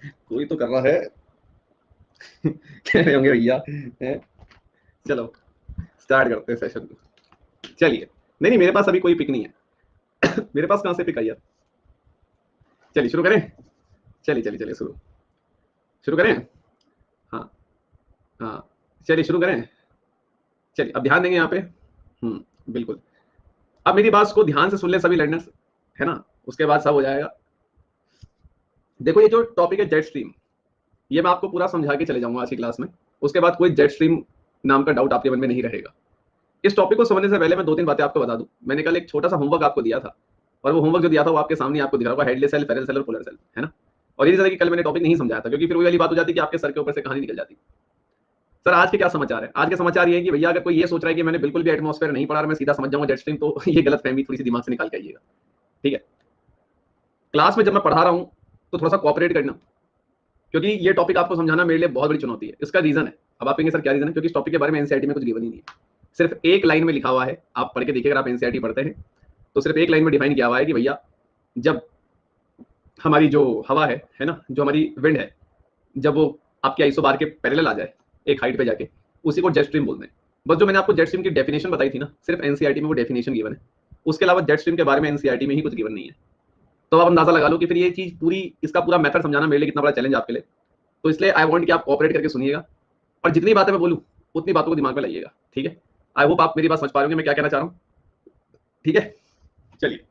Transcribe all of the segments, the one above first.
कोई तो कर रहा है। कह रहे होंगे भैया हैं? चलो स्टार्ट करते हैं सेशन को। चलिए, नहीं नहीं मेरे पास अभी कोई पिक नहीं है। मेरे पास कहां से पिक आई यार? चलिए शुरू करें। चलिए चलिए चलिए शुरू शुरू करें। हाँ हाँ, चलिए शुरू करें। चलिए अब ध्यान देंगे यहाँ पे। बिल्कुल। अब मेरी बात को ध्यान से सुन ले सभी लर्नर्स, है ना? उसके बाद सब हो जाएगा। देखो ये जो टॉपिक है जेट स्ट्रीम, ये मैं आपको पूरा समझा के चले जाऊंगा आज की क्लास में। उसके बाद कोई जेट स्ट्रीम नाम का डाउट आपके मन में नहीं रहेगा। इस टॉपिक को समझने से पहले मैं दो तीन बातें आपको बता दूं। मैंने कल एक छोटा सा होमवर्क आपको दिया था, और वो होमवर्क जो दिया था वो आपके सामने आपको दिख रहा होगा, हेडलेस सेल, फेरल सेल और पोलर सेल, है ना? और इसी तरह की कल मैंने टॉपिक नहीं समझाया था, क्योंकि फिर वही वाली बात हो जाती कि आपके सर के ऊपर से कहानी निकल जाती। सर आज के क्या समाचार है? आज के समाचार ये है कि भैया अगर कोई ये सोच रहा है कि मैंने बिल्कुल भी एटमॉस्फेयर नहीं पढ़ा और मैं सीधा समझ जाऊंगा जेट स्ट्रीम, तो ये गलत फहमी थोड़ी सी दिमाग से निकाल के आइएगा। ठीक है? क्लास में जब मैं पढ़ा रहा हूँ तो थोड़ा सा कॉपरेट करना, क्योंकि ये टॉपिक आपको समझाना मेरे लिए बहुत बड़ी चुनौती है। इसका रीजन है, अब आप कहेंगे सर क्या रीजन है? क्योंकि इस टॉपिक के बारे में एनसीईआरटी में कुछ गिवन ही नहीं है। सिर्फ एक लाइन में लिखा हुआ है, आप पढ़ के देखिए, अगर आप एनसीईआरटी पढ़ते हैं तो सिर्फ एक लाइन में डिफाइन किया हुआ है कि भैया जब हमारी जो हवा है ना, जो हमारी विंड है, जब वो आपके आइसोबार के पैरेलल आ जाए एक हाइट पे जाके, उसी को जेट स्ट्रीम बोलते हैं। बस जो मैंने आपको जेट स्ट्रीम की डेफिनेशन बताई थी ना, सिर्फ एनसीईआरटी में वो डेफिनेशन गिवन है। उसके अलावा जेट स्ट्रीम के बारे में एनसीईआरटी में ही कुछ गिवन नहीं है। तो आप अंदाजा लगा लो कि फिर ये चीज पूरी, इसका पूरा मेथड समझाना मेरे लिए कितना बड़ा चैलेंज आपके लिए। तो इसलिए आई वांट कि आप कोऑपरेट करके सुनिएगा, और जितनी बातें मैं बोलूं उतनी बातों को दिमाग में लाइएगा। ठीक है? आई होप आप मेरी बात समझ पा रहे होंगे मैं क्या कहना चाह रहा हूँ। ठीक है, चलिए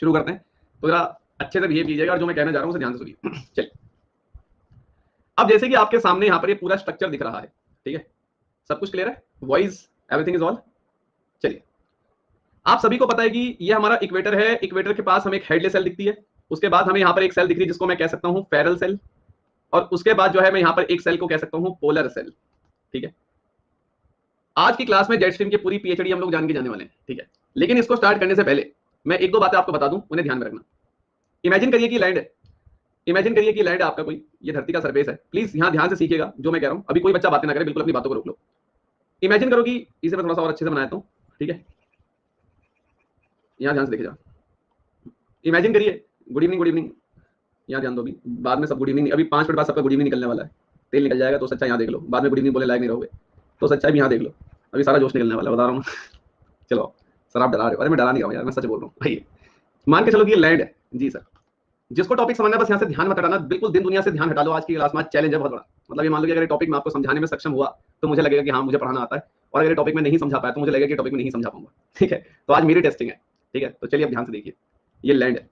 शुरू करते हैं। तो जरा अच्छे से बिहेव कीजिएगा और जो मैं कहना चाह रहा हूँ उसे ध्यान से सुनिए। चलिए, अब जैसे कि आपके सामने यहाँ पर ये पूरा स्ट्रक्चर दिख रहा है, ठीक है? सब कुछ क्लियर है? Voice everything is all. चलिए, आप सभी को पता है कि ये हमारा इक्वेटर है। इक्वेटर के पास हमें एक हेडलेस सेल दिखती है। उसके बाद हमें यहाँ पर एक सेल दिख रही है जिसको मैं कह सकता हूँ फेरल सेल, और उसके बाद जो है मैं यहाँ पर एक सेल को कह सकता हूँ पोलर सेल। ठीक है? आज की क्लास में जेट स्ट्रीम की पूरी पीएचडी हम लोग जान के जाने वाले हैं। ठीक है? लेकिन इसको स्टार्ट करने से पहले मैं एक दो बातें आपको बता दूं, उन्हें ध्यान में रखना। इमेजिन करिए कि लैंड है। इमेजिन करिए कि लैंड है आपका कोई, ये धरती का सरफेस है। प्लीज यहाँ ध्यान से सीखिएगा जो मैं कह रहा हूँ। अभी कोई बच्चा बातें ना करे, बिल्कुल अपनी बातों को रोक लो। इमेजिन करो कि इसे मैं थोड़ा सा और अच्छे से बनाता हूँ। ठीक है? यहाँ ध्यान से देखिएगा। इमेजिन करिए, गुड इवनिंग गुड इवनिंग। यहाँ ध्यान दो, अभी बाद में सब गुड इवनिंग, अभी 5 मिनट बाद सबका गुड इवनिंग निकलने वाला है। तेल निकल जाएगा तो सच्चा यहाँ देख लो, बाद में गुड इवनिंग बोले लायक नहीं रहोगे। तो सच्चाई भी यहाँ देख लो, अभी सारा जोश निकलने वाला है, बता रहा हूँ। चलो सर आप डरा रहे हो। अरे मैं डरा नहीं रहा हूँ यार, मैं सच बोल रहा हूँ भाई। मान के चलो कि ये लैंड है जी सर। जिसको टॉपिक समझना है बस यहाँ से ध्यान मत हटाना, बिल्कुल दिन दुनिया से ध्यान हटा लो। आज की क्लास में चैलेंज है बहुत बड़ा। मतलब ये मान लो कि अगर टॉपिक में आपको समझाने में सक्षम हुआ तो मुझे लगेगा कि हाँ मुझे पढ़ाना आता है, और अगर टॉपिक में नहीं समझा पाया तो मुझे लगेगा कि टॉपिक में नहीं समझा पाऊंगा। ठीक है? तो आज मेरी टेस्टिंग है। ठीक है? तो चलिए अब ध्यान से देखिए, ये लैंड है।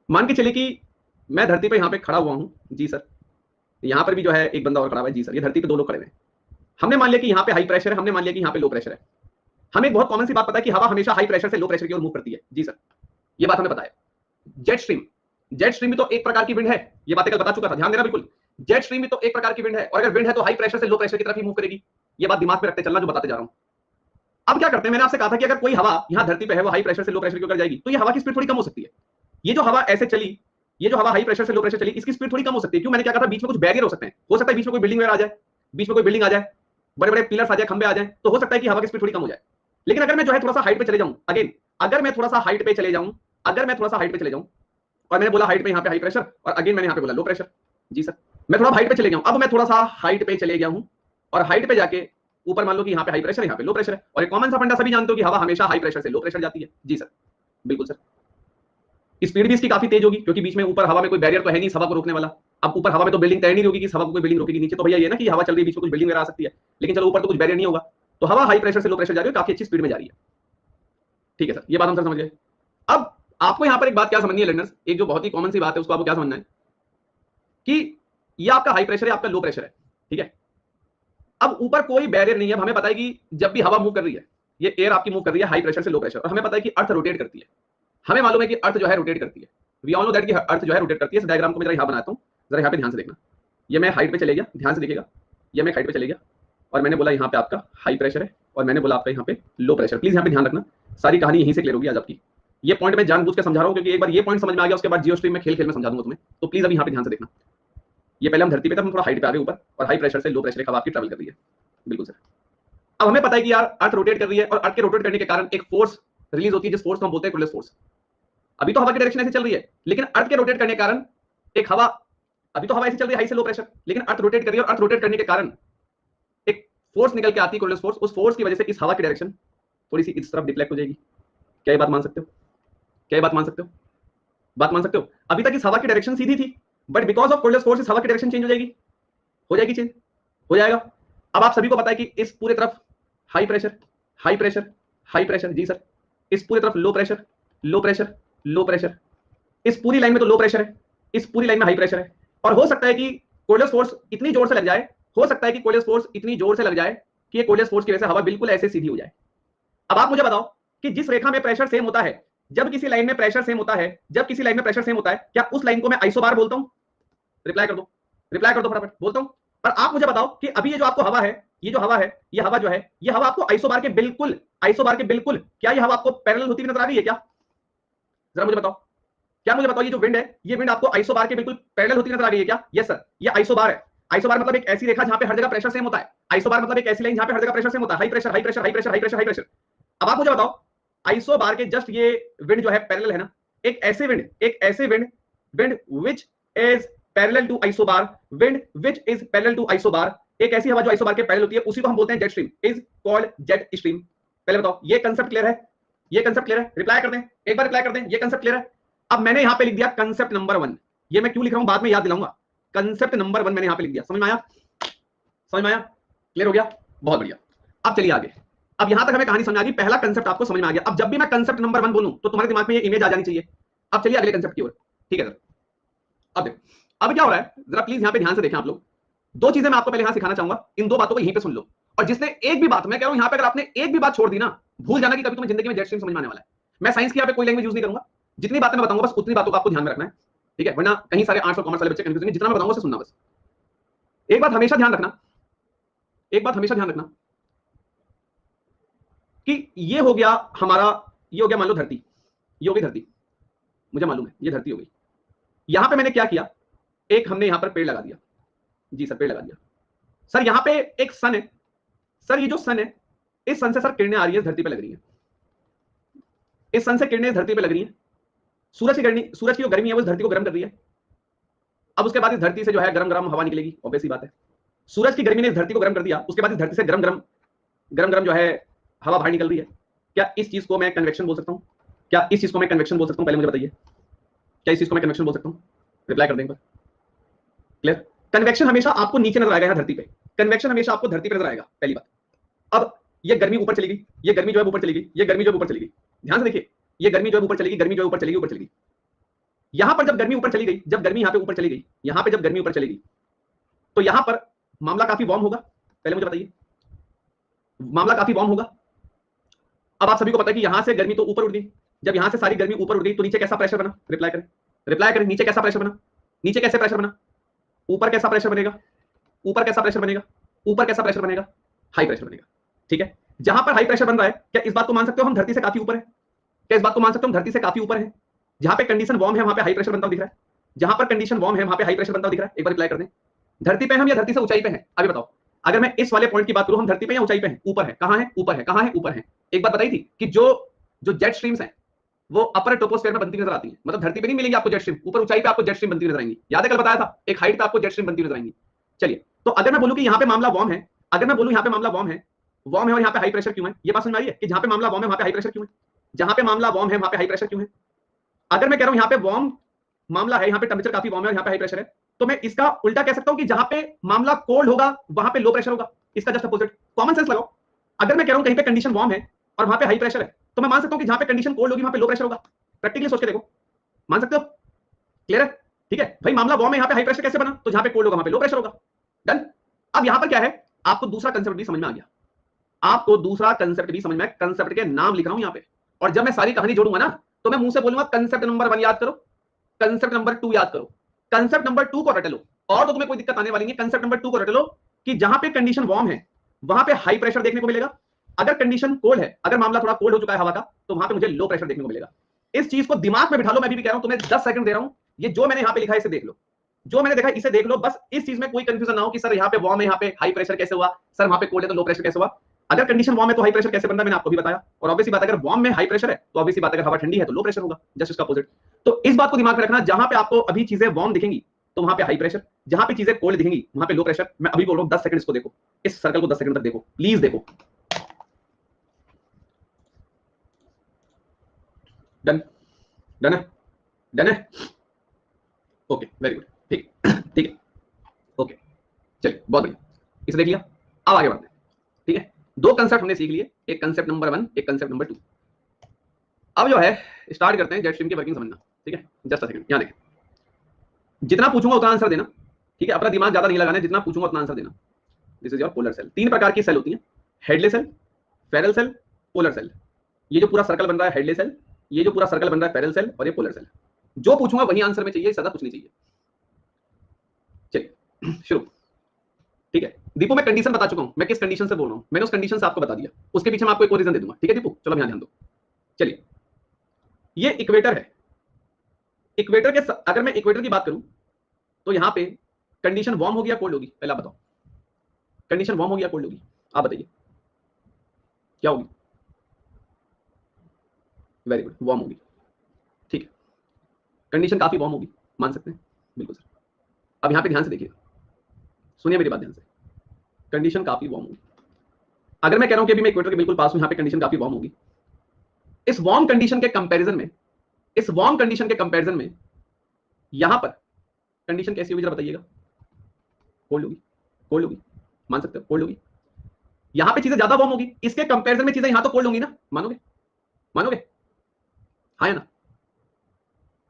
मान के चलिए कि मैं धरती पे यहाँ पे खड़ा हुआ हूँ जी सर। यहाँ पर भी जो है एक बंदा और खड़ा हुआ है जी सर। ये धरती पे दो लोग खड़े हैं। हमने मान लिया कि यहाँ पे हाई प्रेशर है, हमने मान लिया कि यहाँ पे लो प्रेशर है। हमें एक बहुत कॉमन सी बात पता है कि हवा हमेशा हाई प्रेशर से लो प्रेशर की ओर मूव करती है जी सर। ये बात हमें पता है। जेट स्ट्रीम, जेट स्ट्रीम भी तो एक प्रकार की विंड है। ये बातें कल बता चुका था, ध्यान देना बिल्कुल। जेट स्ट्रीम भी तो एक प्रकार की विंड है, और अगर विंड है तो हाई प्रेशर से लो प्रेशर की तरफ ही मूव करेगी। ये बात दिमाग में रखते चलना जो बताते जा रहा हूं। अब क्या करते हैं, मैंने आपसे कहा था कि अगर कोई हवा यहाँ धरती पे है वो हाई प्रेशर से लो प्रेशर की ओर जाएगी, तो ये हवा की स्पीड थोड़ी कम हो सकती है। ये जो हवा ऐसे चली, ये जो हवा हाई प्रेशर से लो प्रेशर चली, इसकी स्पीड थोड़ी कम हो सकती है। क्यों? मैंने क्या कहा था, बीच में कुछ बैरियर हो सकते हैं। हो सकता है बीच में कोई बिल्डिंग वगैरह आ जाए, बीच में कोई बिल्डिंग आ जाए, बड़े बड़े पिलर्स आ जाए, खंबे आ जाए, तो हो सकता है कि हवा की स्पीड थोड़ी कम हो जाए। लेकिन अगर मैं जो है थोड़ा सा हाइट पे चले जाऊं, अगेन अगर मैं थोड़ा सा हाइट पे चले जाऊं, अगर मैं थोड़ा सा हाइट पे चले जाऊं, और मैंने बोला हाइट पे यहाँ पे हाई प्रेशर, और अगेन मैंने यहाँ पे बोला लो प्रेशर जी सर। मैं थोड़ा हाइट पे चले गया हूं, अब मैं थोड़ा सा हाइट पे चले गया हूं, और हाइट पे जाके ऊपर मान लो कि यहाँ पे हाई प्रेशर है, यहाँ पे लो प्रेशर है। और एक कॉमन सा फंडा सभी जानते हो कि हवा हमेशा हाई प्रेशर से लो प्रेशर जाती है जी सर। बिल्कुल सर। स्पीड भी इसकी काफी तेज होगी, क्योंकि बीच में ऊपर हवा में कोई बैरियर तो है नहीं हवा को रोकने वाला। अब ऊपर हवा में तो बिल्डिंग तय नहीं होगी कि हवा को कोई बिल्डिंग रोकेगी। नीचे तो भैया ये ना कि हवा चल रही है, बीच में कुछ बिल्डिंग वगैरह आ सकती है, लेकिन चलो ऊपर तो कुछ बैरियर नहीं होगा। तो हवा हाई प्रेशर से लो प्रेशर जा रही है, काफी अच्छी स्पीड में जा रही है। ठीक है सर, ये बात हम सर समझ गए। अब आपको यहाँ पर एक बात क्या समझनी है लर्नर्स, एक जो बहुत ही कॉमन सी बात है उसको आपको क्या समझना है कि ये आपका हाई प्रेशर है, आपका लो प्रेशर है। ठीक है? अब ऊपर कोई बैरियर नहीं है। हमें पता है कि जब भी हवा मूव कर रही है, ये एयर आपकी मूव कर रही है हाई प्रेशर से लो प्रेशर, और हमें पता है कि अर्थ रोटेट करती है। हमें मालूम है कि अर्थ जो है रोटेट करती है। वी ऑल नो दैट कि अर्थ जो है रोटेट करती है। इस डायग्राम को मैं जरा यहाँ बनाता हूँ, जरा यहाँ पे ध्यान से देखना। ये मैं हाइट पे चले गया, ध्यान से देखिएगा। ये मैं हाइट पे चले गया, और मैंने बोला यहाँ पे आपका हाई प्रेशर है, और मैंने बोला आपका यहाँ पे लो प्रेशर। प्लीज यहाँ पे ध्यान रखना, सारी कहानी यहीं से क्लियर होगी आज आपकी। ये पॉइंट मैं जानबूझ के समझा रहा हूँ, क्योंकि एक बार ये पॉइंट समझ में आ गया उसके बाद जियो स्ट्रीम में खेल खेल में समझा दूंगा तुम्हें। तो प्लीज अभी यहाँ पे ध्यान से देखना। ये पहले हम धरती पे थे, हम थोड़ा हाइट पे आ गए ऊपर, और हाई प्रेशर से लो प्रेशर हवा आपकी ट्रैवल कर रही है। बिल्कुल सर। अब हमें पता है कि यार अर्थ रोटेट कर रही है, और अर्थ के रोटेट करने के कारण एक फोर्स रिलीज होती है, जिस फोर्स को हम बोलते हैं कुलस फोर्स। अभी तो हवा की डायरेक्शन ऐसे चल रही है, लेकिन अर्थ के रोटेट करने के कारण एक हवा अभी तो हवा ऐसी चल रही है हाई से लो प्रेशर, लेकिन अर्थ रोटेट कर रही है और अर्थ रोटेट करने के कारण एक फोर्स निकल के आती है, कोरोलियस फोर्स। उस फोर्स की वजह से इस हवा की डायरेक्शन थोड़ी सी इस तरफ डिफ्लेक्ट हो जाएगी। क्या ये बात मान सकते हो? क्या ये बात मान सकते हो? बात मान सकते हो? अभी तक इस हवा की डायरेक्शन सीधी थी, but because of Coriolis force इस हवा की डायरेक्शन चेंज हो जाएगी। हो जाएगी चेंज, हो जाएगा। अब आप सभी को पता है कि इस पूरे तरफ high pressure, high pressure, high pressure, जी सर। इस पूरी तरफ low pressure, low pressure, low pressure. इस पूरी लाइन में तो लो प्रेशर है, इस पूरी लाइन में हाई प्रेशर है। और हो सकता है कि कोरोलियस फोर्स इतनी जोर से लग जाए, हो सकता है कि कोरोलियस फोर्स इतनी जोर से लग जाए कि ये कोरोलियस फोर्स की वजह से हवा बिल्कुल ऐसे सीधी हो जाए। अब आप मुझे बताओ कि जिस रेखा में प्रेशर सेम होता है, जब किसी लाइन में प्रेशर सेम होता है, जब किसी लाइन में प्रेशर सेम होता है, क्या उस लाइन को मैं आइसोबार बोलता हूं? रिप्लाई कर दो, रिप्लाई कर दो फटाफट, बोलता हूं। पर आप मुझे बताओ कि अभी ये जो आपको हवा है, ये जो हवा है, ये हवा जो है, ये हवा आपको आइसोबार के बिल्कुल, आइसोबार के बिल्कुल, क्या ये हवा आपको पैरेलल होती हुई नजर आ रही है क्या? जरा मुझे बताओ, क्या मुझे बताओ, ये जो विंड है, ये विंड आपको आइसोबार के बिल्कुल पैरेलल होती नजर आ रही है क्या? यस सर, ये आइसोबार है। आइसोबार मतलब एक ऐसी रेखा जहां पे हर जगह प्रेशर सेम होता है। आइसोबार मतलब एक ऐसी लाइन जहां पे हर जगह प्रेशर सेम होता है, high pressure, high pressure, high pressure, high pressure, high pressure. अब आप मुझे बताओ, आइसोबार के जस्ट ये विंड जो है पैरेलल है ना, एक ऐसे विंड, एक ऐसे wind, wind which is parallel to isobar, wind which is parallel to isobar, एक ऐसी हवा जो आइसोबार के पैरेलल होती है, उसी को हम बोलते हैं jet stream, is called jet stream. पहले बताओ, ये कांसेप्ट क्लियर है? ये कांसेप्ट क्लियर है? रिप्लाई कर दें, एक बार रिप्लाई कर दें, ये कांसेप्ट क्लियर है? अब मैंने यहां पे लिख दिया कंसेप्ट नंबर 1, ये मैं क्यों लिख रहा हूं बाद में याद दिलाऊंगा। कंसेप्ट नंबर 1 मैंने यहां पे लिख दिया, समझ में आया? समझ में आया? क्लियर हो गया? बहुत बढ़िया। अब चलिए आगे। अब यहां तक हमें कहानी समझ आ गई, पहला कंसेप्ट आपको समझ में आ गया। अब जब भी मैं कंसेप्ट नंबर 1 बोलूं तो तुम्हारे दिमाग में ये इमेज आ जानी चाहिए। अब चलिए अगले कंसेप्ट की ओर, ठीक है सर? अब देखो, अब क्या हो रहा है, जरा प्लीज यहां पे ध्यान से देखें आप लोग। दो चीजें मैं आपको पहले यहां सिखाना चाहूंगा, इन दो बातों को यहीं पे सुन लो। और जिसने एक भी बात, मैं कह रहा हूं यहां पे अगर आपने एक भी बात छोड़ दी ना, भूल जाना कि कभी तुम्हें जिंदगी में जेट स्ट्रीम समझ में आने वाला है। मैं साइंस की यहां पे कोई लैंग्वेज यूज नहीं करूंगा, जितनी बातें मैं बताऊंगा बस उतनी बातों को आपको ध्यान में रखना है, ठीक है? वरना कहीं सारे आर्ट्स और कॉमर्स वाले बच्चे कंफ्यूज होंगे, जितना मैं बताऊंगा उसे सुनना बस। एक बात हमेशा ध्यान रखना, एक बात हमेशा ध्यान रखना कि ये हो गया हमारा, ये हो गया मान लो धरती, ये हो गई धरती, मुझे मालूम है ये धरती हो गई। यहां पे मैंने क्या किया, एक हमने यहां पर पेड़ लगा दिया, जी सर पेड़ लगा दिया। सर यहां पे एक सन है, सर ये जो सन है, इस सन से सर किरणें आ रही है, धरती पे लग रही है, इस सन से किरणें धरती पे लग रही है। सूरज की गर्मी, सूरज की जो गर्मी है वो इस धरती को गर्म कर रही है। अब उसके बाद इस धरती से जो है गरम गरम हवा निकलेगी, ऑब्वियस सी बात है। सूरज की गर्मी ने इस धरती को गर्म कर दिया, उसके बाद इस धरती से गरम गरम जो है हवा बाहर निकल रही है। क्या इस चीज को मैं कन्वेक्शन बोल सकता हूं? क्या इस चीज को मैं कन्वेक्शन बोल सकता हूं? पहले मुझे बताइए, क्या इस चीज को मैं कन्वेक्शन बोल सकता हूं? रिप्लाई कर दें एक बार। क्लियर? कन्वेक्शन हमेशा आपको नीचे नजर आएगा यहां धरती पे, कन्वेक्शन हमेशा आपको धरती पे नजर आएगा, पहली बात। अब ये गर्मी ऊपर चली गई, ये गर्मी जो है ऊपर चली गई, ये गर्मी जो है ऊपर चली गई, ध्यान से देखिए, ये गर्मी जो है ऊपर चली गई, गर्मी जो है ऊपर चली गई, ऊपर चली गई। यहां पर जब गर्मी ऊपर चली गई, जब गर्मी यहां पे ऊपर चली गई, यहां पे जब गर्मी ऊपर चली गई, तो यहां पर मामला काफी वार्म होगा। पहले मुझे बताइए, मामला काफी वार्म होगा। अब आप सभी को पता है कि यहां से गर्मी तो ऊपर उड़ गई, जब यहां से सारी गर्मी ऊपर उड़ गई तो नीचे कैसा प्रेशर बना? रिप्लाई करें, रिप्लाई करें, नीचे कैसा प्रेशर बना? नीचे कैसे प्रेशर बना? ऊपर कैसा प्रेशर बनेगा? ऊपर कैसा प्रेशर बनेगा? ऊपर कैसा प्रेशर बनेगा? हाई प्रेशर बनेगा, ठीक है? जहां पर हाई प्रेशर बन रहा है, क्या इस बात को मान सकते हो हम धरती से काफी ऊपर है? क्या इस बात को मान सकते हो हम धरती से काफी ऊपर है? जहां पे कंडीशन वार्म है वहां पे हाई प्रेशर बनता दिख रहा है, जहां पर कंडीशन वार्म है वहां पे हाई प्रेशर बनता दिख रहा है। एक बार रिप्लाई कर दें, धरती पे हम या धरती से ऊंचाई पे हैं? अभी बताओ, अगर मैं इस वाले पॉइंट की बात करूं, हम धरती पे या ऊंचाई पे हैं? ऊपर है। कहां है? ऊपर है। कहां है? ऊपर है। एक बात बताई थी कि जो जो जेट स्ट्रीम्स हैं वो अपर ट्रोपोस्फीयर में बनती नजर आती है, मतलब धरती पे नहीं मिलेंगी आपको जेट स्ट्रीम, ऊपर ऊंचाई पे आपको जेट स्ट्रीम बनती नजर आएंगी। याद है कल बताया था, एक हाइट पे आपको जेट स्ट्रीम बनती नजर आएंगी। चलिए, तो अगर मैं बोलूं कि यहाँ पे मामला वार्म है, अगर मैं बोलूं यहाँ पे मामला वार्म है और यहाँ पे हाई प्रेशर क्यों है? ये बात समझ में आ रही है कि जहां पे मामला वार्म है वहां पे हाई प्रेशर क्यों है? जहां पे मामला वार्म है वहां पे हाई प्रेशर क्यों है? अगर मैं कह रहा हूं यहाँ पे वार्म मामला है, यहाँ पे टेम्परेचर काफी वार्म है और यहाँ पे हाई प्रेशर है, तो मैं इसका उल्टा कह सकता हूं कि जहां पे मामला कोल्ड होगा वहां पे लो प्रेशर होगा। इसका जस्ट अपोजिट, कॉमन सेंस लगाओ। अगर मैं कह रहा हूं कहीं पे कंडीशन वार्म है और वहां पे हाई प्रेशर है, तो मैं मान सकता हूं कि जहां पे कंडीशन कोल्ड होगी वहां पे लो प्रेशर होगा। प्रैक्टिकली सोच के देखो, मान सकते हो? क्लियर है? ठीक है भाई, मामला वार्म है, यहाँ पे हाई प्रेशर कैसे बना? तो जहां पे कोल्ड होगा वहां पे लो प्रेशर होगा। डन। अब यहां पर क्या है, आपको दूसरा कंसेप्ट भी समझ में आ गया, आपको दूसरा कंसेप्ट भी समझ में, कंसेप्ट के नाम लिख रहा हूं यहां पे। और जब मैं सारी कहानी जोड़ूंगा ना, तो मैं मुंह से बोलूंगा कंसेप्ट नंबर 1 याद करो, कंसेप्ट नंबर 2 याद करो, कंसेप्ट नंबर 2 को रट लो, और तो तुम्हें कोई दिक्कत आने वाली नहीं। कंसेप्ट नंबर 2 को रट लो कि जहां पे कंडीशन वार्म है वहां पे हाई प्रेशर देखने को मिलेगा, अगर कंडीशन कोल्ड है, अगर मामला थोड़ा कोल्ड हो चुका है हवा का, तो वहां पे मुझे लो प्रेशर देखने को मिलेगा। इस चीज को दिमाग में बिठा लो, मैं भी कह रहा हूं, तुम्हें 10 सेकंड दे रहा हूं, ये जो मैंने यहां पे लिखा है इसे देख लो, जो मैंने देखा इसे देख लो, बस इस चीज में कोई कंफ्यूजन ना हो कि सर यहाँ पे वार्म है यहाँ पे हाई प्रेशर कैसे हुआ, सर वहां पे कोल्ड है तो लो प्रेशर कैसे हुआ। अगर कंडीशन वार्म है तो हाई प्रेशर कैसे बनता है मैंने आपको भी बताया, और ऑब्वियसली बात अगर वार्म में हाई प्रेशर है तो ऑब्वियसली बात अगर हवा ठंडी है तो लो प्रेशर होगा, जस्ट इसका अपोजिट। तो इस बात को दिमाग में रखना, जहां पे आपको अभी चीजें वार्म दिखेंगी तो वहां पे हाई प्रेशर, जहां पे चीजें कोल्ड दिखेंगी वहां पे लो प्रेशर। मैं अभी बोल रहा हूं 10 सेकंड इसको देखो, इस सर्कल को 10 सेकंड तक देखो, प्लीज देखो। डन, डन है, डन है, ओके वेरी गुड, ठीक ठीक है, ओके चलिए बहुत बढ़िया, इसे देख लिया। अब आगे बढ़ते हैं, ठीक है। दो कंसेप्ट हमने सीख लिए, एक कंसेप्ट नंबर 1, एक कंसेप्ट नंबर 2। अब जो है स्टार्ट करते हैं जेट स्ट्रीम की वर्किंग समझना, ठीक है। जस्ट अ सेकंड, यहां देखें, जितना पूछूंगा उतना आंसर देना, ठीक है। अपना दिमाग ज्यादा नहीं लगाना है, जितना पूछूंगा उतना आंसर देना। This is your polar cell. 3 प्रकार की सेल होती हैं, Hadley cell, Ferrel cell, polar cell. ये जो पूरा सर्कल बन रहा है हेडले सेल, ये जो पूरा सर्कल बन रहा है फेरल सेल, और ये पोलर सेल। जो पूछूंगा वही आंसर में चाहिए, ज्यादा कुछ नहीं चाहिए। चलिए शुरू, ठीक है। दीपू मैं कंडीशन बता चुका हूं, मैं किस कंडीशन से बोल रहा हूं, मैंने उस कंडीशन से आपको बता दिया, उसके पीछे मैं आपको एक और रीजन दे दूंगा, ठीक है दीपू। चलो ध्यान दो, चलिए। ये इक्वेटर है, इक्वेटर के अगर मैं इक्वेटर की बात करूं तो यहां पे कंडीशन वार्म होगी या कोल्ड होगी, पहले आप बताओ। कंडीशन वार्म होगी या कोल्ड होगी, आप बताइए क्या होगी। वेरी गुड, वार्म होगी, ठीक है। कंडीशन काफी वार्म होगी, मान सकते हैं, बिल्कुल सर। अब यहां पे ध्यान से देखिए, सुनिए मेरी बात ध्यान से। कंडीशन काफी वार्म होगी, अगर मैं कह रहा हूं कि अभी मैं इक्वेटर के बिल्कुल पास हूं, यहां पे कंडीशन काफी वार्म होगी। इस वार्म कंडीशन के कंपैरिजन में, इस वार्म कंडीशन के कंपैरिजन में यहां पर कंडीशन कैसी होगी जरा बताइएगा। कोल्ड होगी, कोल्ड होगी, मान सकते हो कोल्ड होगी। यहां पे चीजें ज्यादा वार्म होगी, इसके कंपैरिजन में चीजें यहां तो कोल्ड होंगी ना, मानोगे, मानोगे, हाँ या ना,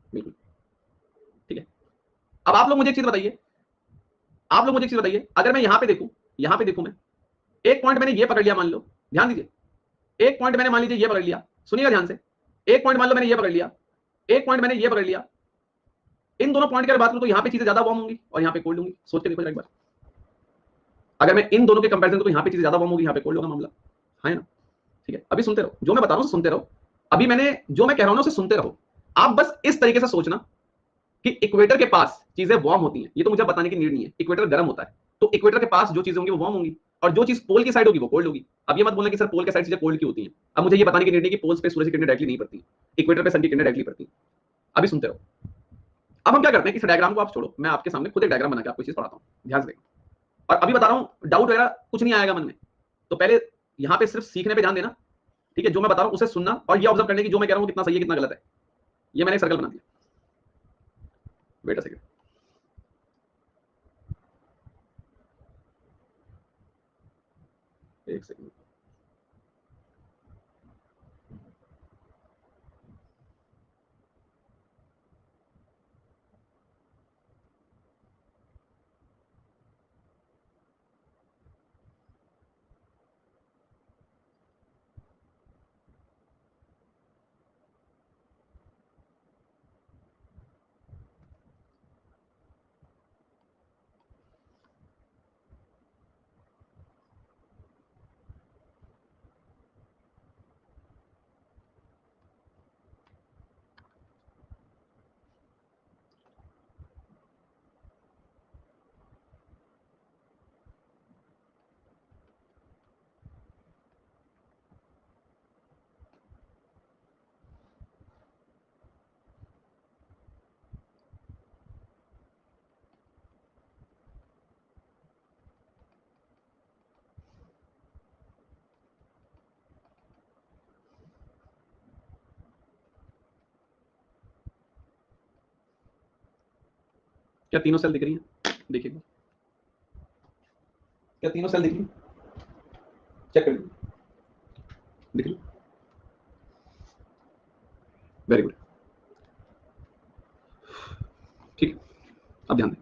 बिल्कुल, ठीक है। अब आप लोग मुझे एक चीज बताइए, आप लोग मुझे एक चीज बताइए, अगर मैं यहां पे देखूं मैं एक पॉइंट मैंने ये पकड़ लिया, मान लो, ध्यान दीजिए, एक पॉइंट मैंने मान लीजिए ये पकड़ लिया, सुनिएगा ध्यान से। एक पॉइंट मान लो मैंने ये पकड़ लिया, एक पॉइंट मैंने ये पकड़ लिया। इन दोनों पॉइंट की अगर बात करूं तो यहां पे चीजें ज्यादा वार्म होंगी और यहां पे कोल्ड होंगी, सोच के देखो एक बार। अगर मैं इन दोनों के कंपैरिजन तो यहां पे चीजें ज्यादा वार्म होगी, यहां पे कोल्ड होगा मामला, है ना, ठीक है। अभी सुनते रहो, जो मैं बता रहा हूं सुनते रहो। अभी मैंने जो मैं कह रहा हूं ना उसे सुनते रहो। आप बस इस तरीके से सोचना कि इक्वेटर के पास चीजें वार्म होती हैं, ये तो मुझे बताने की नीड नहीं है, इक्वेटर गर्म होता है, तो इक्वेटर के पास जो चीजें होंगी वो वार्म होंगी, और जो चीज पोल की साइड होगी वो कोल्ड होगी। अब ये मत बोलना कि सर पोल के साइड चीजें कोल्ड की होती हैं, अब मुझे ये बताने की नीड नहीं कि पोल्स पे सूरज की किरणें डायरेक्टली नहीं पड़ती, इक्वेटर पे सन की किरणें डायरेक्टली पड़ती हैं। अभी सुनते रहो। अब हम क्या करते हैं कि इस डायग्राम को आप छोड़ो, मैं आपके सामने खुद एक डायग्राम बना के आपको चीज पढ़ाता हूं, ध्यान से देखो। और अभी बता रहा हूं, डाउट वगैरह कुछ नहीं आएगा मन में, तो पहले यहां पे सिर्फ सीखने पे ध्यान देना, ठीक है। जो मैं बता रहा हूं उसे सुनना और ये ऑब्जर्व करने की जो मैं कह रहा हूं कितना सही है कितना गलत है। ये मैंने एक सर्कल बना दिया, वेट अ सेकंड, एक सेकंड। क्या तीनों सेल दिख रही है, देखिए क्या तीनों सेल दिख रही है, चेक कर लीजिए, दिख रही, वेरी गुड, ठीक है। अब ध्यान दें,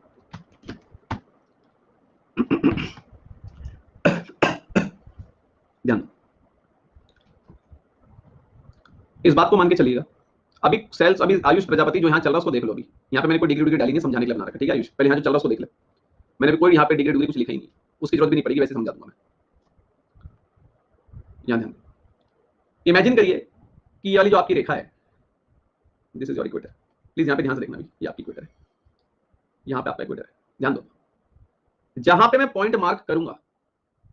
ध्यान दो, इस बात को मान के चलिएगा। अभी सेल्स, अभी आयुष प्रजापति जो यहाँ चल रहा है उसको देख लो। अभी यहाँ पे मैंने कोई डिग्री डिग्री डाली नहीं, समझाने के लिए बना रखा, ठीक है आयुष, पहले यहाँ जो चल रहा है उसको देख ले। मैंने भी कोई यहाँ पे डिग्री डिग्री कुछ लिखा ही नहीं, उसकी जरूरत भी नहीं पड़ेगी, वैसे समझा दूंगा मैं। यहाँ ध्यान, इमेजिन करिए कि ये वाली जो आपकी रेखा है, this is your equator, please यहाँ पे ध्यान से देखना, भी ये आपकी इक्वेटर है, यहाँ पे आपका इक्वेटर है, ध्यान दो। जहां पे मैं पॉइंट मार्क करूंगा,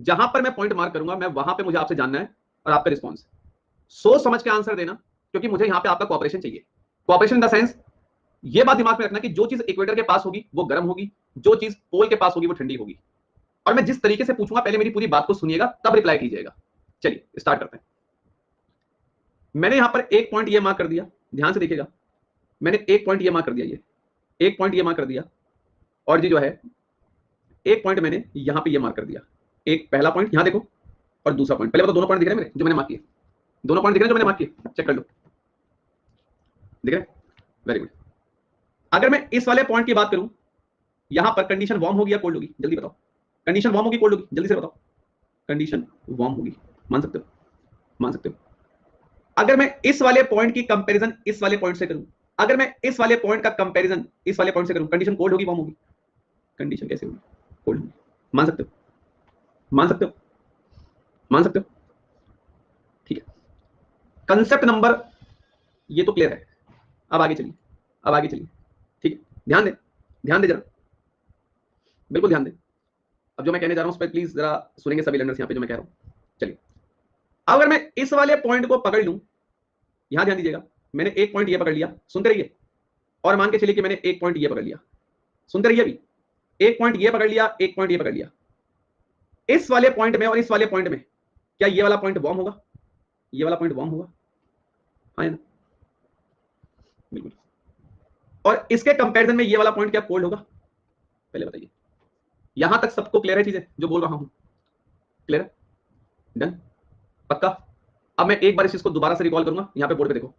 जहां पर मैं पॉइंट मार्क करूंगा, मैं वहां पे मुझे आपसे जानना है और आपका रिस्पॉन्स सोच समझ के आंसर देना, क्योंकि मुझे यहाँ पे आपका कॉपरेशन चाहिए। कॉपरेशन इन द सेंस ये बात दिमाग में रखना कि जो चीज इक्वेटर के पास होगी वो गर्म होगी, जो चीज पोल के पास होगी वो ठंडी होगी। और मैं जिस तरीके से पूछूंगा पहले मेरी पूरी बात को सुनिएगा तब रिप्लाई कीजिएगा। चलिए स्टार्ट करते हैं। मैंने यहां पर एक पॉइंट ये मार्क कर दिया, ध्यान से देखिएगा, मैंने एक पॉइंट ये मार्क कर दिया, ये एक पॉइंट ये मार्क कर दिया, और ये जो है एक पॉइंट मैंने यहां पे ये मार्क कर दिया। एक पहला पॉइंट यहां देखो और दूसरा पॉइंट, पहले बताओ दोनों पॉइंट दिख रहे हैं मेरे जो मैंने मार्क किए? दोनों पॉइंट दिख रहे हैं जो मैंने मार्क किए? चेक कर लो, दिख रहे हैं? Very good. अगर मैं इस वाले पॉइंट की बात करूं, यहां पर कंडीशन वार्म होगी या कोल्ड होगी? जल्दी बताओ, कंडीशन वार्म होगी कोल्ड होगी? जल्दी से बताओ। कंडीशन वार्म होगी, मान सकते हो? मान सकते हो। अगर मैं इस वाले पॉइंट की कंपैरिजन इस वाले पॉइंट से करूं, अगर मैं इस वाले पॉइंट का कंपैरिजन इस वाले पॉइंट से करूं, कंडीशन कोल्ड होगी वार्म होगी? कंडीशन कैसे होगी? कोल्ड होगी। मान सकते हो? मान सकते हो? मान सकते हो? ठीक है, कंसेप्ट नंबर ये तो क्लियर है। अब आगे चलिए, अब आगे चलिए, ठीक है, ध्यान दें, ध्यान दें जरा, बिल्कुल ध्यान दें। अब जो मैं कहने जा रहा हूं उस पर प्लीज जरा सुनेंगे सभी लर्नर्स यहां पे जो मैं कह रहा हूं। चलिए, अगर मैं इस वाले पॉइंट को पकड़ लूं, यहां ध्यान दीजिएगा, मैंने एक पॉइंट ये पकड़ लिया, सुनते रहिए, और मान के चलिए कि मैंने एक पॉइंट ये पकड़ लिया, सुनते रहिए अभी, एक पॉइंट ये पकड़ लिया, एक पॉइंट ये पकड़ लिया। इस वाले पॉइंट में और इस वाले पॉइंट में क्या ये वाला पॉइंट वार्म होगा? ये वाला पॉइंट वार्म होगा? हाँ ना? बिल्कुल। और इसके कंपैरिजन में ये वाला पॉइंट क्या कोल्ड होगा? पहले बताइए। यहां तक सबको क्लियर है चीजें जो बोल रहा हूं? क्लियर है? डन? पक्का? अब मैं एक बार इस चीज को दोबारा से रिकॉल करूंगा, यहां पे बोर्ड पे देखो।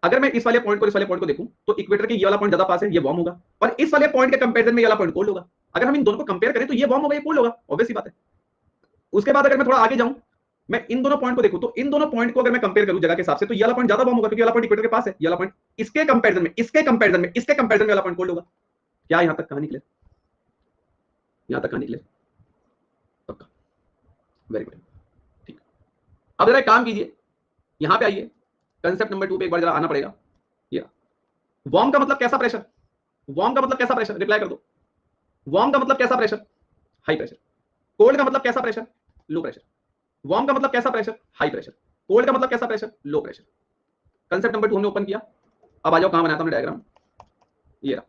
अगर मैं इस वाले पॉइंट को इस वाले पॉइंट को देखूं तो इक्वेटर के ये वाला पॉइंट ज्यादा पास है, ये वार्म होगा, और इस वाले पॉइंट के कंपैरिजन में ये वाला पॉइंट कोल्ड होगा। अगर हम इन दोनों को कंपेयर करें तो ये वार्म होगा, ये कोल्ड होगा, ऑब्वियस सी बात है। उसके बाद अगर मैं थोड़ा आगे जाऊं, मैं इन दोनों पॉइंट को देखूं तो इन दोनों पॉइंट को अगर मैं कंपेयर करूं जगह के हिसाब से तो ये वाला पॉइंट ज्यादा वार्म होगा क्योंकि ये वाला पॉइंट इक्वेटर के पास है, ये वाला पॉइंट इसके कंपैरिजन में इसके कंपैरिजन में इसके कंपैरिजन में वाला पॉइंट कोल्ड होगा। क्या यहां तक कहानी क्लियर? यहां तक कहानी क्लियर? पक्का? वेरी गुड, ठीक। अब जरा एक काम कीजिए, यहां पे आइए, कंसेप्ट नंबर 2 पे एक बार जरा आना पड़ेगा। ये वार्म का मतलब कैसा प्रेशर? वार्म का मतलब कैसा प्रेशर? रिप्लाई कर दो। वार्म का मतलब कैसा प्रेशर? High pressure. कोल्ड का मतलब कैसा प्रेशर? Low pressure. वार्म का मतलब कैसा प्रेशर? High pressure. कोल्ड का मतलब कैसा pressure? Low pressure. Concept number 2 हमने ओपन किया। अब आ जाओ, कहां बनाया था हमने डायग्राम? ये रहा।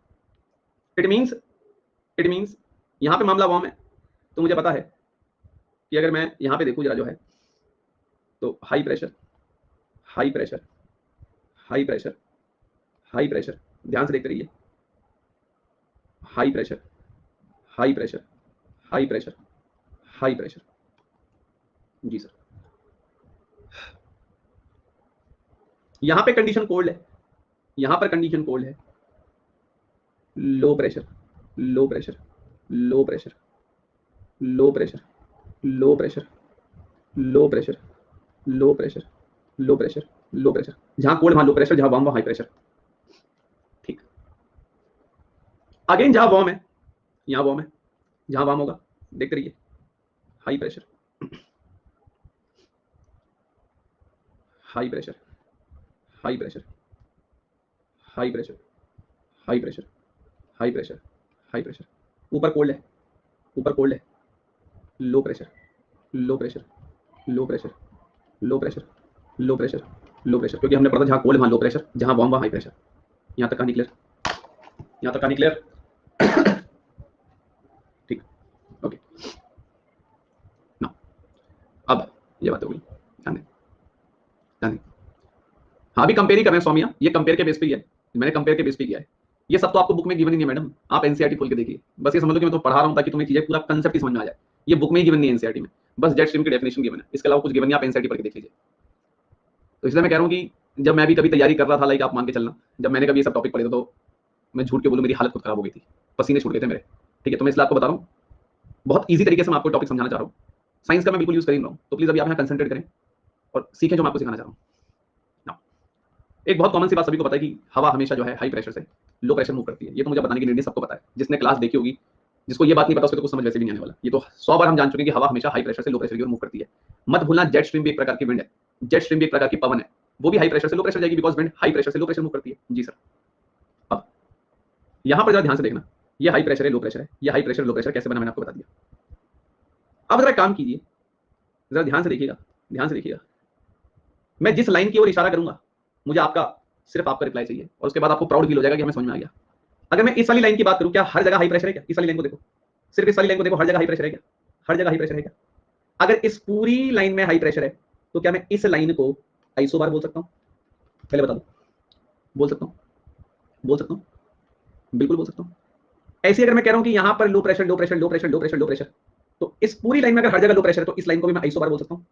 इट मींस यहां पे मामला वार्म है, तो मुझे पता है कि अगर मैं यहां पे देखूं जरा जो है, तो high pressure, high pressure, high pressure, high pressure, ध्यान से देखते रहिए, high pressure, high pressure, high pressure, high pressure. जी सर। यहां पे कंडीशन कोल्ड है, यहां पर कंडीशन कोल्ड है, लो pressure, low pressure, low pressure, low pressure, low pressure, low pressure, low pressure, low pressure, low pressure. जहां कोल्ड वहां low pressure, जहां वार्म वहां हाई प्रेशर। ठीक। अगेन जहां वार्म है यहां वार्म है, जहां वार्म होगा देखते रहिए, high pressure, high pressure, high pressure, high pressure, high pressure, high pressure, high pressure. ऊपर कोल्ड है, ऊपर कोल्ड है, लो pressure, low pressure, low pressure, low pressure, low pressure, low pressure, क्योंकि हमने पढ़ा था जहां कोल्ड वहां लो प्रेशर, जहां वार्म वहां हाई प्रेशर। यहां तक कहानी क्लियर? यहां तक कहानी क्लियर? ठीक, ओके। ना, अब ये बात हो गई, ध्यान दें, ध्यान दें। हाँ, अभी कंपेयर ही कर रहे हैं स्वामिया, ये कंपेयर के बेस पे ही है, मैंने कंपेयर के बेस पे किया है। ये सब तो आपको बुक में गिवन ही नहीं है मैडम, आप एनसीईआरटी खोल के देखिए, बस ये समझ लो कि मैं तो पढ़ा रहा हूं ताकि तुम्हें चीजें पूरा कंसेप्ट ही समझ में आ जाए। ये बुक में ही गिवन नहीं है एनसीईआरटी में, बस जेट स्ट्रीम की डेफिनेशन गिवन है, इसके अलावा कुछ गिवन नहीं, आप एनसीईआरटी पढ़ के देख लीजिए। तो इसलिए मैं कह रहा हूँ कि जब मैं भी कभी तैयारी कर रहा था, लाइक आप मान के चलना, जब मैंने कभी ये सब टॉपिक पढ़े थे तो मैं झूठ के बोलूं मेरी हालत खुद खराब हो गई थी, पसीने छूट गए थे मेरे। ठीक है, तो मैं इसलिए आपको बता रहा हूँ, बहुत ईजी तरीके से मैं आपको टॉपिक समझाना चाह रहा हूँ। साइंस का मैं बिल्कुल यूज कर ही रहा हूँ, तो प्लीज अभी आप यहाँ कंसंट्रेट करें और सीखें जो मैं आपको सिखाना चाह रहा हूँ। एक बहुत कॉमन सी बात सभी को पता है कि हवा हमेशा जो है हाई प्रेशर से लो प्रेशर मूव करती है, ये तो मुझे बताने की निर्णय सबको पता है, जिसने क्लास देखी होगी, जिसको ये बात नहीं पता उसको तो कुछ समझ वैसे भी नहीं आने वाला। ये तो 100 बार हम जान चुके हैं कि हवा हमेशा हाई प्रेशर से लो प्रेशर की ओर मूव करती है। मत भूलना, जेट स्ट्रीम भी एक प्रकार की विंड है, जेट स्ट्रीम भी एक प्रकार की पवन है, वो भी हाई प्रेशर से लो प्रेशर जाएगी, बिकॉज विंड हाई प्रेशर से लो प्रेशर मूव करती है। जी सर। अब यहां पर जरा ध्यान से देखना, ये हाई प्रेशर है लो प्रेशर है, ये हाई प्रेशर लो प्रेशर कैसे बना मैंने आपको बता दिया। अब जरा काम कीजिए, जरा ध्यान से देखिएगा, ध्यान से देखिएगा, मैं जिस लाइन की ओर इशारा करूंगा मुझे आपका सिर्फ आपका रिप्लाई चाहिए और उसके बाद आपको प्राउड फील हो जाएगा कि हमें समझ में आ गया। अगर मैं इस वाली लाइन की बात करूं, क्या हर जगह हाई प्रेशर है क्या? इस वाली लाइन को देखो, सिर्फ इस वाली लाइन को देखो, हर जगह हाई प्रेशर है क्या? हर जगह हाई प्रेशर है क्या? अगर इस पूरी लाइन में हाई प्रेशर है तो क्या मैं इस लाइन को आइसोबार बोल सकता हूं? पहले बता दो। बोल सकता हूं? बोल सकता हूं? बिल्कुल बोल सकता हूं। ऐसे अगर मैं कह रहा हूं कि यहां पर लो pressure low pressure low pressure low pressure low pressure, तो इस पूरी लाइन में अगर हर जगह लो प्रेशर है तो इस लाइन को भी मैं आइसोबार बोल सकता हूं।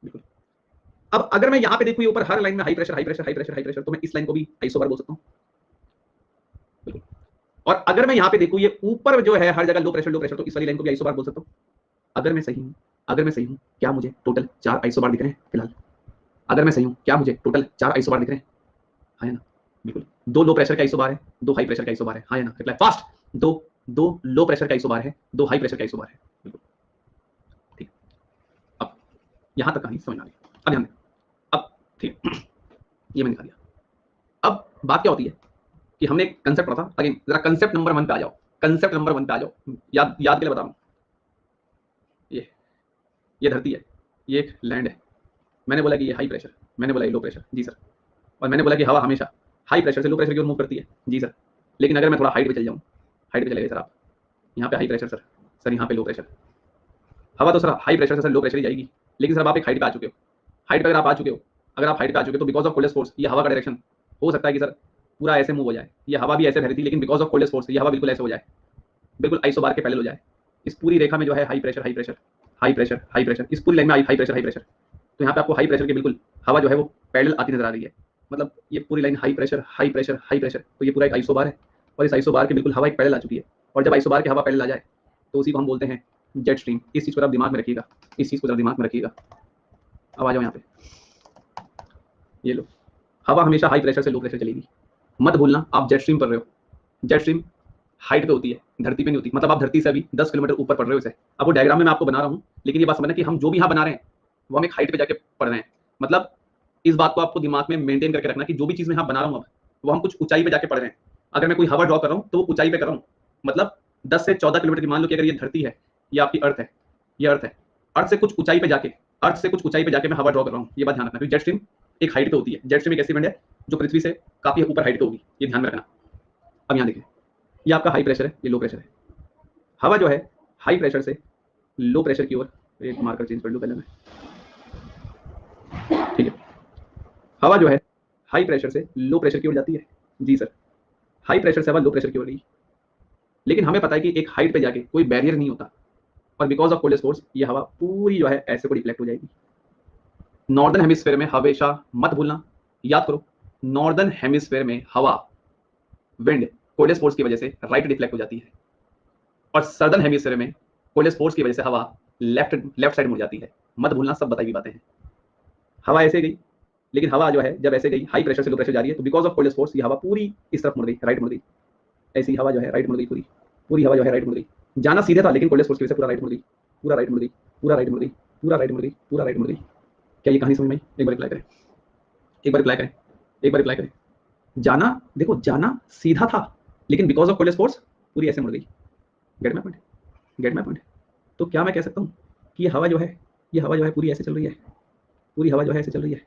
बिल्कुल। अब अगर मैं यहां पे देखूं ऊपर हर लाइन में high pressure high pressure high pressure high pressure, तो मैं इस लाइन को भी आइसोबार बोल सकता हूं। बिल्कुल। और अगर मैं यहां पे देखूं ये ऊपर जो है हर जगह लो प्रेशर, तो इस वाली लाइन को भी आइसोबार बोल सकता हूं। अगर मैं सही हूं, अगर मैं सही हूं, क्या मुझे टोटल 4 आइसोबार दिख रहे हैं फिलहाल? अगर मैं सही हूं, क्या मुझे टोटल 4 आइसोबार दिख रहे हैं? हाँ या ना? बिल्कुल। 2 लो प्रेशर का आइसोबार है, 2 हाई प्रेशर का आइसोबार है। हाँ या ना? Reply fast. 2 लो प्रेशर का आइसोबार है, 2 हाई प्रेशर का आइसोबार है। बिल्कुल। ठीक। अब यहां तक कहानी समझ आ गई। अब ध्यान दें। अब ठीक, ये मैंने दिखा दिया। अब बात क्या होती है कि हमने एक कंसेप्ट पढ़ा था। अगेन जरा कंसेप्ट नंबर 1 पे आ जाओ। कंसेप्ट नंबर 1 पे आ जाओ। याद याद के लिए बता रहा हूं। ये धरती है, ये एक लैंड है। मैंने बोला कि ये हाई प्रेशर, मैंने बोला ये लो प्रेशर। जी सर। और मैंने बोला कि हवा हमेशा हाई प्रेशर से लो प्रेशर की ओर मूव करती है। जी सर। लेकिन अगर मैं थोड़ा हाइट पे चल जाऊं, हाइट पे चले गए सर आप, यहाँ पे हाई प्रेशर सर, सर यहाँ पे लो प्रेशर। हवा तो सर हाई प्रेशर से सर लो प्रेशर ही जाएगी। लेकिन सर आप एक हाइट पे आ चुके हो। हाइट पे अगर आप आ चुके हो, अगर आप हाइट पे आ चुके हो तो बिकॉज ऑफ कोल्डेस्ट फोर्स ये हवा का डायरेक्शन हो सकता है कि सर पूरा ऐसे मूव हो जाए। ये हवा भी ऐसे बह रही थी, लेकिन बिकॉज ऑफ कोल्डेस्ट फोर्स ये हवा बिल्कुल ऐसे हो जाए, बिल्कुल आइसोबार के पैरेलल हो जाए। इस पूरी रेखा में जो है high pressure high pressure high pressure high pressure, इस पूरी लाइन में हाई प्रेशर हाई प्रेशर। तो यहाँ पे आपको हाई प्रेशर के बिल्कुल हवा जो है वो पैरेलल आती नजर आ रही है। मतलब ये पूरी line high pressure high pressure high pressure, तो ये पूरा एक आइसोबार है और इस आइसोबार के बिल्कुल हवा एक पैरेलल आ चुकी है। और जब आइसोबार की हवा पैरेलल आ जाए तो उसी को हम बोलते हैं जेट स्ट्रीम। इस चीज को आप दिमाग में रखिएगा, इस चीज को जरा दिमाग में रखिएगा। अब आ जाओ यहाँ पे, ये लो, हवा हमेशा हाई प्रेशर से लो प्रेशर चलेगी। मत भूलना आप जेट स्ट्रीम पढ़ रहे हो। जेट स्ट्रीम हाइट पे होती है, धरती पे नहीं होती। मतलब आप धरती से अभी 10 किलोमीटर ऊपर पढ़ रहे हो इसे। अब वो डायग्राम में मैं आपको बना रहा हूँ, लेकिन ये बात समझना कि हम जो भी यहाँ बना रहे हैं वो हम एक हाइट पे जाके पढ़ रहे हैं। मतलब इस बात को आपको दिमाग में मेंटेन करके रखना कि जो भी चीज मैं यहाँ बना रहा हूँ अब, वो हम कुछ ऊंचाई पे जाके पढ़ रहे हैं। अगर मैं कोई हवा ड्रॉ कर रहा हूँ तो वो ऊंचाई पे कर रहा हूँ। मतलब 10 से 14 किलोमीटर की, मान लो कि अगर ये धरती है, ये आपकी अर्थ है, ये अर्थ है, अर्थ से कुछ ऊंचाई पे जाके, अर्थ से कुछ ऊंचाई पे जाके मैं हवा ड्रॉ कर रहा हूँ। ये बात ध्यान रखना, क्योंकि जेट स्ट्रीम एक हाइट पे होती है। जेट स्ट्रीम एक ऐसी इवेंट है जो पृथ्वी से काफी ऊपर हाइट पे होगी, ये ध्यान में रखना। अब यहाँ देखिए, ये आपका हाई प्रेशर है, ये लो प्रेशर है। हवा जो है हाई प्रेशर से लो प्रेशर की ओर, एक मार्कर चेंज कर लूं पहले मैं, ठीक है। हवा जो है हाई प्रेशर से लो प्रेशर की ओर जाती है। जी सर, हाई प्रेशर से हवा लो प्रेशर की ओर गई। लेकिन हमें पता है कि एक हाइट पे जाके कोई बैरियर नहीं होता, और बिकॉज ऑफ कोल्डेस्ट फोर्स ये हवा पूरी जो है ऐसे को डिफ्लेक्ट हो जाएगी। नॉर्दर्न हेमिस्फेयर में हमेशा, मत भूलना, याद करो, नॉर्दर्न हेमिस्फेयर में हवा, विंड, कोल्डेस्ट फोर्स की वजह से राइट डिफ्लेक्ट हो जाती है, और सदर्न हेमिस्फेयर में कोल्डेस्ट फोर्स की वजह से हवा लेफ्ट लेफ्ट साइड मुड़ जाती है। मत भूलना, सब बताई हुई बातें हैं। हवा ऐसे गई, लेकिन हवा जो है जब ऐसे गई हाई प्रेशर से लो प्रेशर जा रही है, तो बिकॉज ऑफ कोल्डेस्ट फोर्स ये हवा पूरी इस तरफ मुड़ गई, राइट मुड़ गई। ऐसी हवा जो है राइट मुड़ गई, पूरी पूरी हवा जो है राइट मुड़ गई। जाना सीधे था, लेकिन कोल्डेस्ट फोर्स की वजह से पूरा राइट मुड़ गई, पूरा राइट मुड़ गई, पूरा राइट मुड़ गई, पूरा राइट मुड़ गई, पूरा राइट मुड़ गई। क्या ये कहानी समझ में आई? एक बार रिप्लाई करें, एक बार रिप्लाई करें, एक बार रिप्लाई करें। जाना, देखो जाना सीधा था, लेकिन बिकॉज ऑफ कोल्डेस्ट फोर्स पूरी ऐसे मुड़ गई। Gate my point? Gate my point? तो क्या मैं कह सकता हूँ कि ये हवा जो है, ये हवा जो है पूरी ऐसे चल रही है, पूरी हवा जो है ऐसे चल रही है,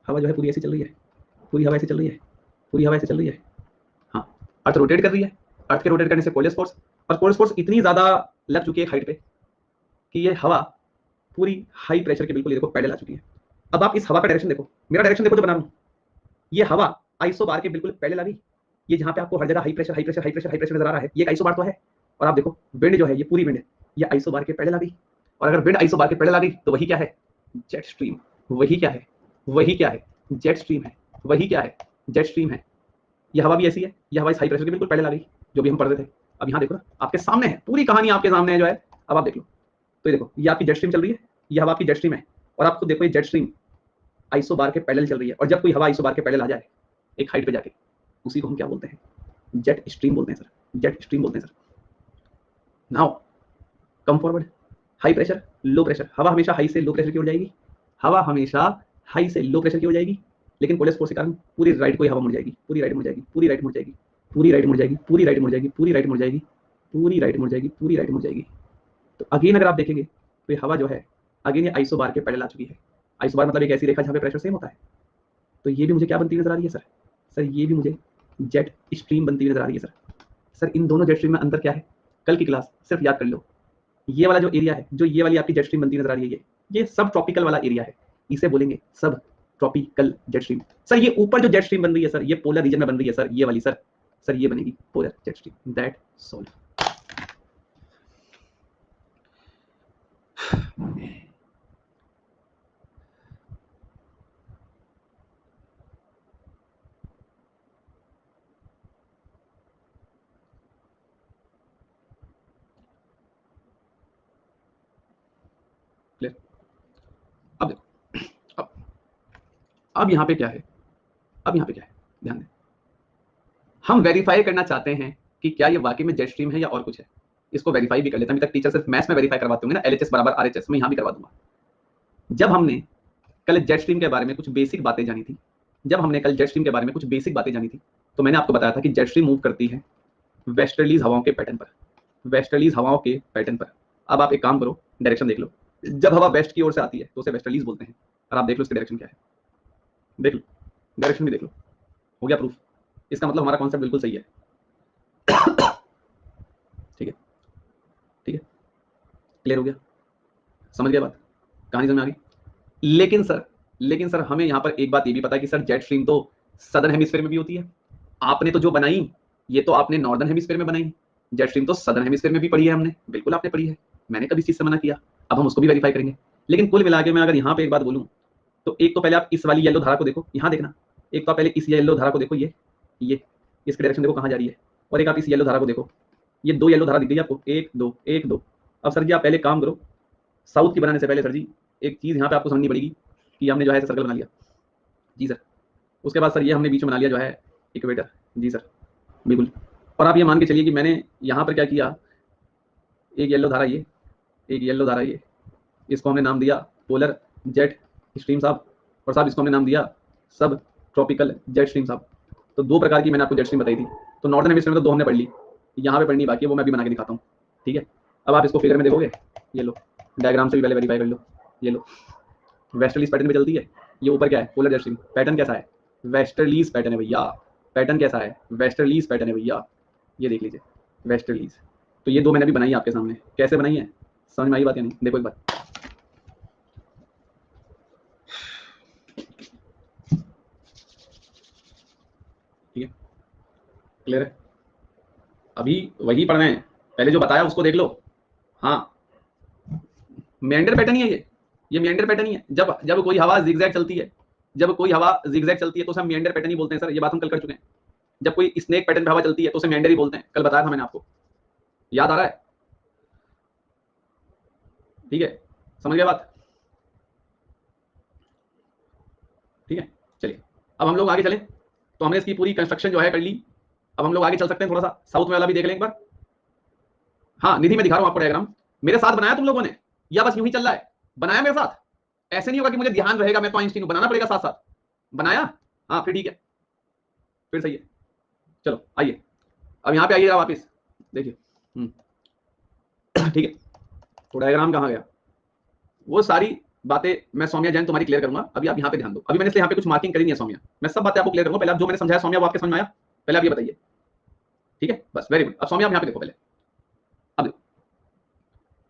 हवा जो है पूरी ऐसे चल रही है, पूरी हवा ऐसे चल रही है, पूरी हवा ऐसे चल रही है। हाँ, अर्थ रोटेट कर रही है, अर्थ के रोटेट करने से कोल्डेस्ट फोर्स, और कोल्डेस्ट फोर्स इतनी ज्यादा लग चुकी है हाइट पे कि ये हवा पूरी हाई प्रेशर के बिल्कुल ये देखो पैरेलल आ चुकी है। अब आप इस हवा का डायरेक्शन देखो, मेरा डायरेक्शन देखो जो बना रहा हूँ, ये हवा आइसोबार के बिल्कुल पैरेलल आ गई। ये जहाँ पे आपको हर जगह high pressure high pressure high pressure high pressure नजर आ रहा है, ये एक आइसोबार तो है। और आप देखो विंड जो है, ये पूरी विंड ये आइसोबार के पैरेलल आ गई। और अगर विंड आइसोबार के पैरेलल आ गई तो वही क्या है? Jet stream. वही क्या है? वही क्या है? जेट स्ट्रीम है। वही क्या है? जेट स्ट्रीम है। ये हवा भी ऐसी है, ये हवा इस हाई प्रेशर के बिल्कुल पैरेलल आ गई, जो भी हम पढ़ रहे थे। अब यहाँ देखो ना, आपके सामने है, पूरी कहानी आपके सामने है जो है। अब आप देख लो, तो ये देखो, ये आपकी जेट स्ट्रीम चल रही है, ये हवा आपकी जेट स्ट्रीम है। और आपको देखो ये जेट स्ट्रीम आइसोबार के पैरेलल चल रही है। और जब कोई हवा आइसोबार के पैरेलल आ जाए एक हाइट पे जाके, उसी को हम क्या बोलते हैं? जेट स्ट्रीम बोलते हैं सर, जेट स्ट्रीम बोलते हैं sir. Now come forward, high pressure low pressure, हवा हमेशा हाई से लो प्रेशर की ओर जाएगी, हवा हमेशा हाई से लो प्रेशर की ओर जाएगी। लेकिन कोल्डेस्ट फोर्स के कारण पूरी राइट को हवा मुड़ जाएगी, पूरी राइट मुड़ जाएगी, पूरी राइट मुड़ जाएगी, पूरी राइट मुड़ जाएगी, पूरी राइट मुड़ जाएगी, पूरी राइट मुड़ जाएगी, पूरी राइट मुड़ जाएगी, पूरी राइट मुड़ जाएगी। तो अगेन अगर आप देखेंगे तो ये हवा जो है अगेन ये आइसोबार के पैरेलल आ चुकी है। आइसोबार मतलब एक ऐसी रेखा जहाँ पे प्रेशर सेम होता है। तो ये भी मुझे क्या बनती हुई नजर आ रही है सर? सर ये भी मुझे जेट स्ट्रीम बनती हुई नजर आ रही है सर। सर इन दोनों जेट स्ट्रीम में अंतर क्या है? कल की क्लास सिर्फ याद कर लो। ये वाला जो एरिया है, जो ये वाली आपकी जेट स्ट्रीम बनती नजर आ रही है, ये सब ट्रॉपिकल वाला एरिया है, इसे बोलेंगे सब ट्रॉपिकल जेट स्ट्रीम। सर ये ऊपर जो जेट स्ट्रीम बन रही है सर, ये पोलर रीजन में बन रही है सर, ये वाली सर। सर ये बनेगी polar jet stream. That solve. Clear? अब देखो, अब यहां पे क्या है? अब यहां पे क्या है? ध्यान दें, हम वेरीफाई करना चाहते हैं कि क्या ये वाकई में जेट स्ट्रीम है या और कुछ है। इसको वेरीफाई भी कर लेते हैं। अभी तक टीचर सिर्फ मैथ्स में वेरीफाई करवाते होंगे ना, एलएचएस बराबर आरएचएस, में यहां भी करवा दूंगा। जब हमने कल जेट स्ट्रीम के बारे में कुछ बेसिक बातें जानी थी, जब हमने कल जेट स्ट्रीम के बारे में कुछ बेसिक बातें जानी थी, तो मैंने आपको बताया था कि जेट स्ट्रीम मूव करती है वेस्टर्लीज हवाओं के पैटर्न पर, वेस्टर्लीज हवाओं के पैटर्न पर। अब आप एक काम करो, डायरेक्शन देख लो। जब हवा वेस्ट की ओर से आती है तो उसे वेस्टर्लीज बोलते हैं, और आप देख लो इसकी डायरेक्शन क्या है। देख लो, डायरेक्शन भी देख लो। हो गया प्रूफ? इसका मतलब हमारा कॉन्सेप्ट बिल्कुल सही है। ठीक है, ठीक है, क्लियर हो गया? समझ गया बात? कहानी समझ में आ गई? लेकिन सर, लेकिन सर हमें यहाँ पर एक बात ये भी पता है कि सर जेट स्ट्रीम तो सदर्न हेमिस्फीयर में भी होती है। आपने तो जो बनाई, ये तो आपने नॉर्दर्न हेमिस्फीयर में बनाई। जेट स्ट्रीम तो सदर्न हेमिस्फीयर में भी पढ़ी है हमने, बिल्कुल आपने पढ़ी है। मैंने कभी इस चीज से मना किया। अब हम उसको भी वेरीफाई करेंगे। लेकिन कुल मिला के मैं अगर यहाँ पे एक बात बोलूँ, तो एक तो पहले आप इस वाली येलो धारा को देखो, यहाँ देखना। एक तो आप पहले इस येलो धारा को देखो, ये इसकी डायरेक्शन देखो कहाँ जा रही है। और एक आप इस येलो धारा को देखो, ये दो येलो धारा दिख गई आपको, एक दो एक दो। अब सर जी आप पहले काम करो, साउथ की बनाने से पहले सर जी एक चीज यहाँ पे आपको समझनी पड़ेगी कि हमने जो है सर्कल बना लिया जी सर। उसके बाद सर ये हमने बीच में बना लिया जो है इक्वेटर जी सर, बिल्कुल। और आप ये मान के चलिए कि मैंने यहाँ पर क्या किया, एक येलो धारा ये, एक येलो धारा ये, इसको हमने नाम दिया पोलर जेट स्ट्रीम साहब, और साहब इसको हमने नाम दिया सब ट्रॉपिकल जेट स्ट्रीम साहब। तो दो प्रकार की मैंने आपको जेट स्ट्रीम बताई थी। तो नॉर्दर्न हेमिस्फीयर में तो दो हमने पढ़ ली, यहाँ पे पढ़नी बाकी है, वो मैं भी बना के दिखाता हूँ। ठीक है, अब आप इसको फिगर में देखोगे, ये लो डायग्राम से भी पहले वेरीफाई कर लो। ये लो वेस्टर्लीज पैटर्न में चलती है। ये ऊपर क्या है? Polar jet stream. पैटर्न कैसा है? वेस्टर्लीज पैटर्न है भैया। पैटर्न कैसा है? वेस्टर्लीज पैटर्न है भैया। ये देख लीजिए वेस्टर्लीज। तो ये दो मैंने भी बनाई आपके सामने। कैसे बनाई है? समझ में आई बात या नहीं? देखो एक बार, ठीक है, क्लियर है? अभी वही पढ़ना है, पहले जो बताया उसको देख लो। हाँ, मेंडर पैटर्न ही है ये मेंडर पैटर्न ही है। जब जब कोई हवा जिगजैग चलती है, जब कोई हवा जिगजैग चलती है तो उसे हम मेंडर पैटर्न ही बोलते हैं सर। ये बात हम कल कर चुके हैं। जब कोई स्नेक पैटर्न पे हवा चलती है तो उसे मेंडर ही बोलते हैं, कल बताया था मैंने आपको। याद आ रहा है? ठीक है, समझ गया बात? ठीक है, चलिए अब हम लोग आगे चलें। तो हमने इसकी पूरी कंस्ट्रक्शन जो है कर ली। अब हम लोग आगे चल सकते हैं, थोड़ा सा साउथ में वाला भी देख लें एक बार। हाँ, निधि में दिखा रहा हूँ आपको डायग्राम। मेरे साथ बनाया तुम लोगों ने या बस यूं ही चल रहा है? बनाया मेरे साथ? ऐसे नहीं होगा कि मुझे ध्यान रहेगा, मैं तो आइंस्टीन हूं, बनाना पड़ेगा साथ साथ। बनाया? हाँ फिर ठीक है, फिर सही है। चलो आइए, अब यहाँ पे आइएगा वापिस, देखिए। ठीक है, तो डायग्राम कहाँ गया? वो सारी बातें मैं सौम्या जैन तुम्हारी क्लियर करूंगा। अभी आप यहाँ पे ध्यान दो। अभी मैंने इसलिए यहाँ पे कुछ मार्किंग करी नहीं है सौम्या, मैं सब बातें आपको क्लियर करूंगा। पहले आप जो मैंने समझाया सौम्या, वो आपके समझ में आया? पहले आप ये बताइए। ठीक है, बस वेरी गुड। अब सौम्या आप यहाँ पे देखो पहले। अब देखो,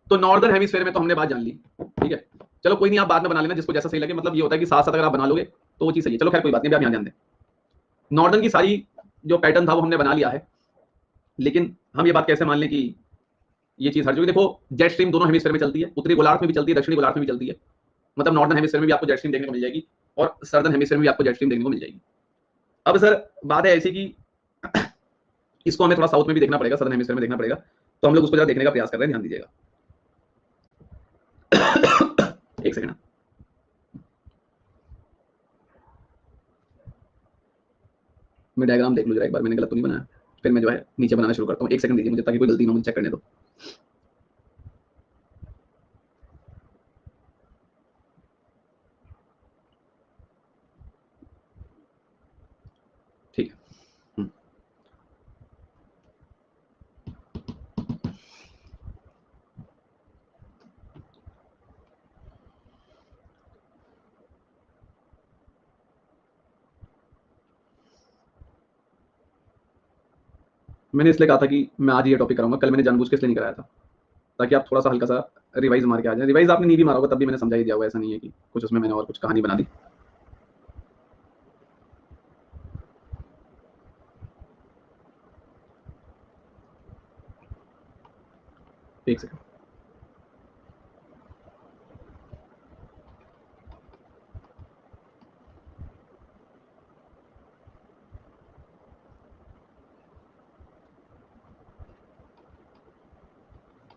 तो नॉर्दर्न हेमिस्फीयर में तो हमने बात जान ली। ठीक है, चलो कोई नहीं, आप बाद में बना लेना जिसको जैसा सही लगे। मतलब ये होता है कि साथ साथ अगर आप बना लोगे तो वो चीज सही है। चलो खैर कोई बात नहीं, आप यहाँ ध्यान दें। नॉर्दर्न की सारी जो पैटर्न था वो हमने बना लिया है। लेकिन हम ये बात कैसे मान लें कि ये चीज हर जगह? देखो जेट स्ट्रीम दोनों हेमिस्फीयर में चलती है, उत्तरी गोलार्ध में भी चलती है, दक्षिणी गोलार्ध में भी चलती है। मतलब नॉर्दर्न हेमिस्फीयर में भी आपको जेट स्ट्रीम देखने को मिल जाएगी और सर्दर्न हेमिस्फीयर में भी आपको जेट स्ट्रीम देखने को मिल जाएगी। अब सर बात है ऐसी कि इसको हमें थोड़ा साउथ में भी देखना पड़ेगा, सदर्न हेमिस्फीयर में देखना पड़ेगा। तो हम लोग उसको जरा देखने का प्रयास कर रहे हैं, ध्यान दीजिएगा। एक सेकंड, मैं डायग्राम देख लूँ जरा एक बार, मैंने गलत तो नहीं बनाया। फिर मैं जो है नीचे बनाना शुरू करता हूँ। एक सेकंड दीजिए मुझे, ताकि कोई गलती ना हो, मुझे चेक करने दो। ठीक है, मैंने इसलिए कहा था कि मैं आज ये टॉपिक कराऊंगा, कल मैंने जानबूझ के इसलिए नहीं कराया था ताकि आप थोड़ा सा हल्का सा रिवाइज मार के आ जाए। रिवाइज आपने नहीं भी मारा होगा तब भी मैंने समझा ही दिया होगा, ऐसा नहीं है कि कुछ उसमें मैंने और कुछ कहानी बना दी। एक सेकंड।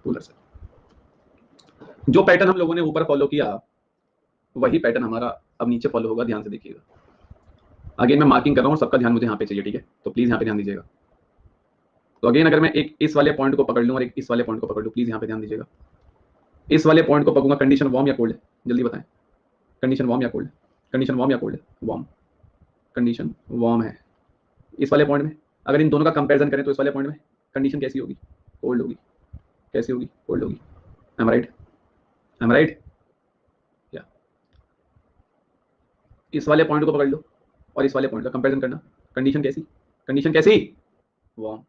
कूलर से जो पैटर्न हम लोगों ने ऊपर फॉलो किया वही पैटर्न हमारा अब नीचे फॉलो होगा, ध्यान से देखिएगा। अगेन मैं मार्किंग कर रहा हूँ, सबका ध्यान मुझे यहाँ पे चाहिए, ठीक है? तो प्लीज यहाँ पे ध्यान दीजिएगा। तो अगेन अगर मैं एक इस वाले पॉइंट को पकड़ लूँ और एक इस वाले पॉइंट को पकड़ लूँ, प्लीज यहाँ पे ध्यान दीजिएगा। इस वाले पॉइंट को पकड़ूंगा, कंडीशन वार्म या कोल्ड है? जल्दी बताएं, कंडीशन वार्म या कोल्ड? कंडीशन वार्म या कोल्ड? वार्म। कंडीशन वार्म है। इस वाले पॉइंट में अगर इन दोनों का कंपैरिजन करें तो इस वाले पॉइंट में कंडीशन कैसी होगी? कोल्ड होगी। कैसी होगी? कोल्ड होगी। Am right? Am right? या इस वाले पॉइंट को पकड़ लो और इस वाले पॉइंट का कंपैरिजन करना, कंडीशन कैसी? कंडीशन कैसी? वार्म।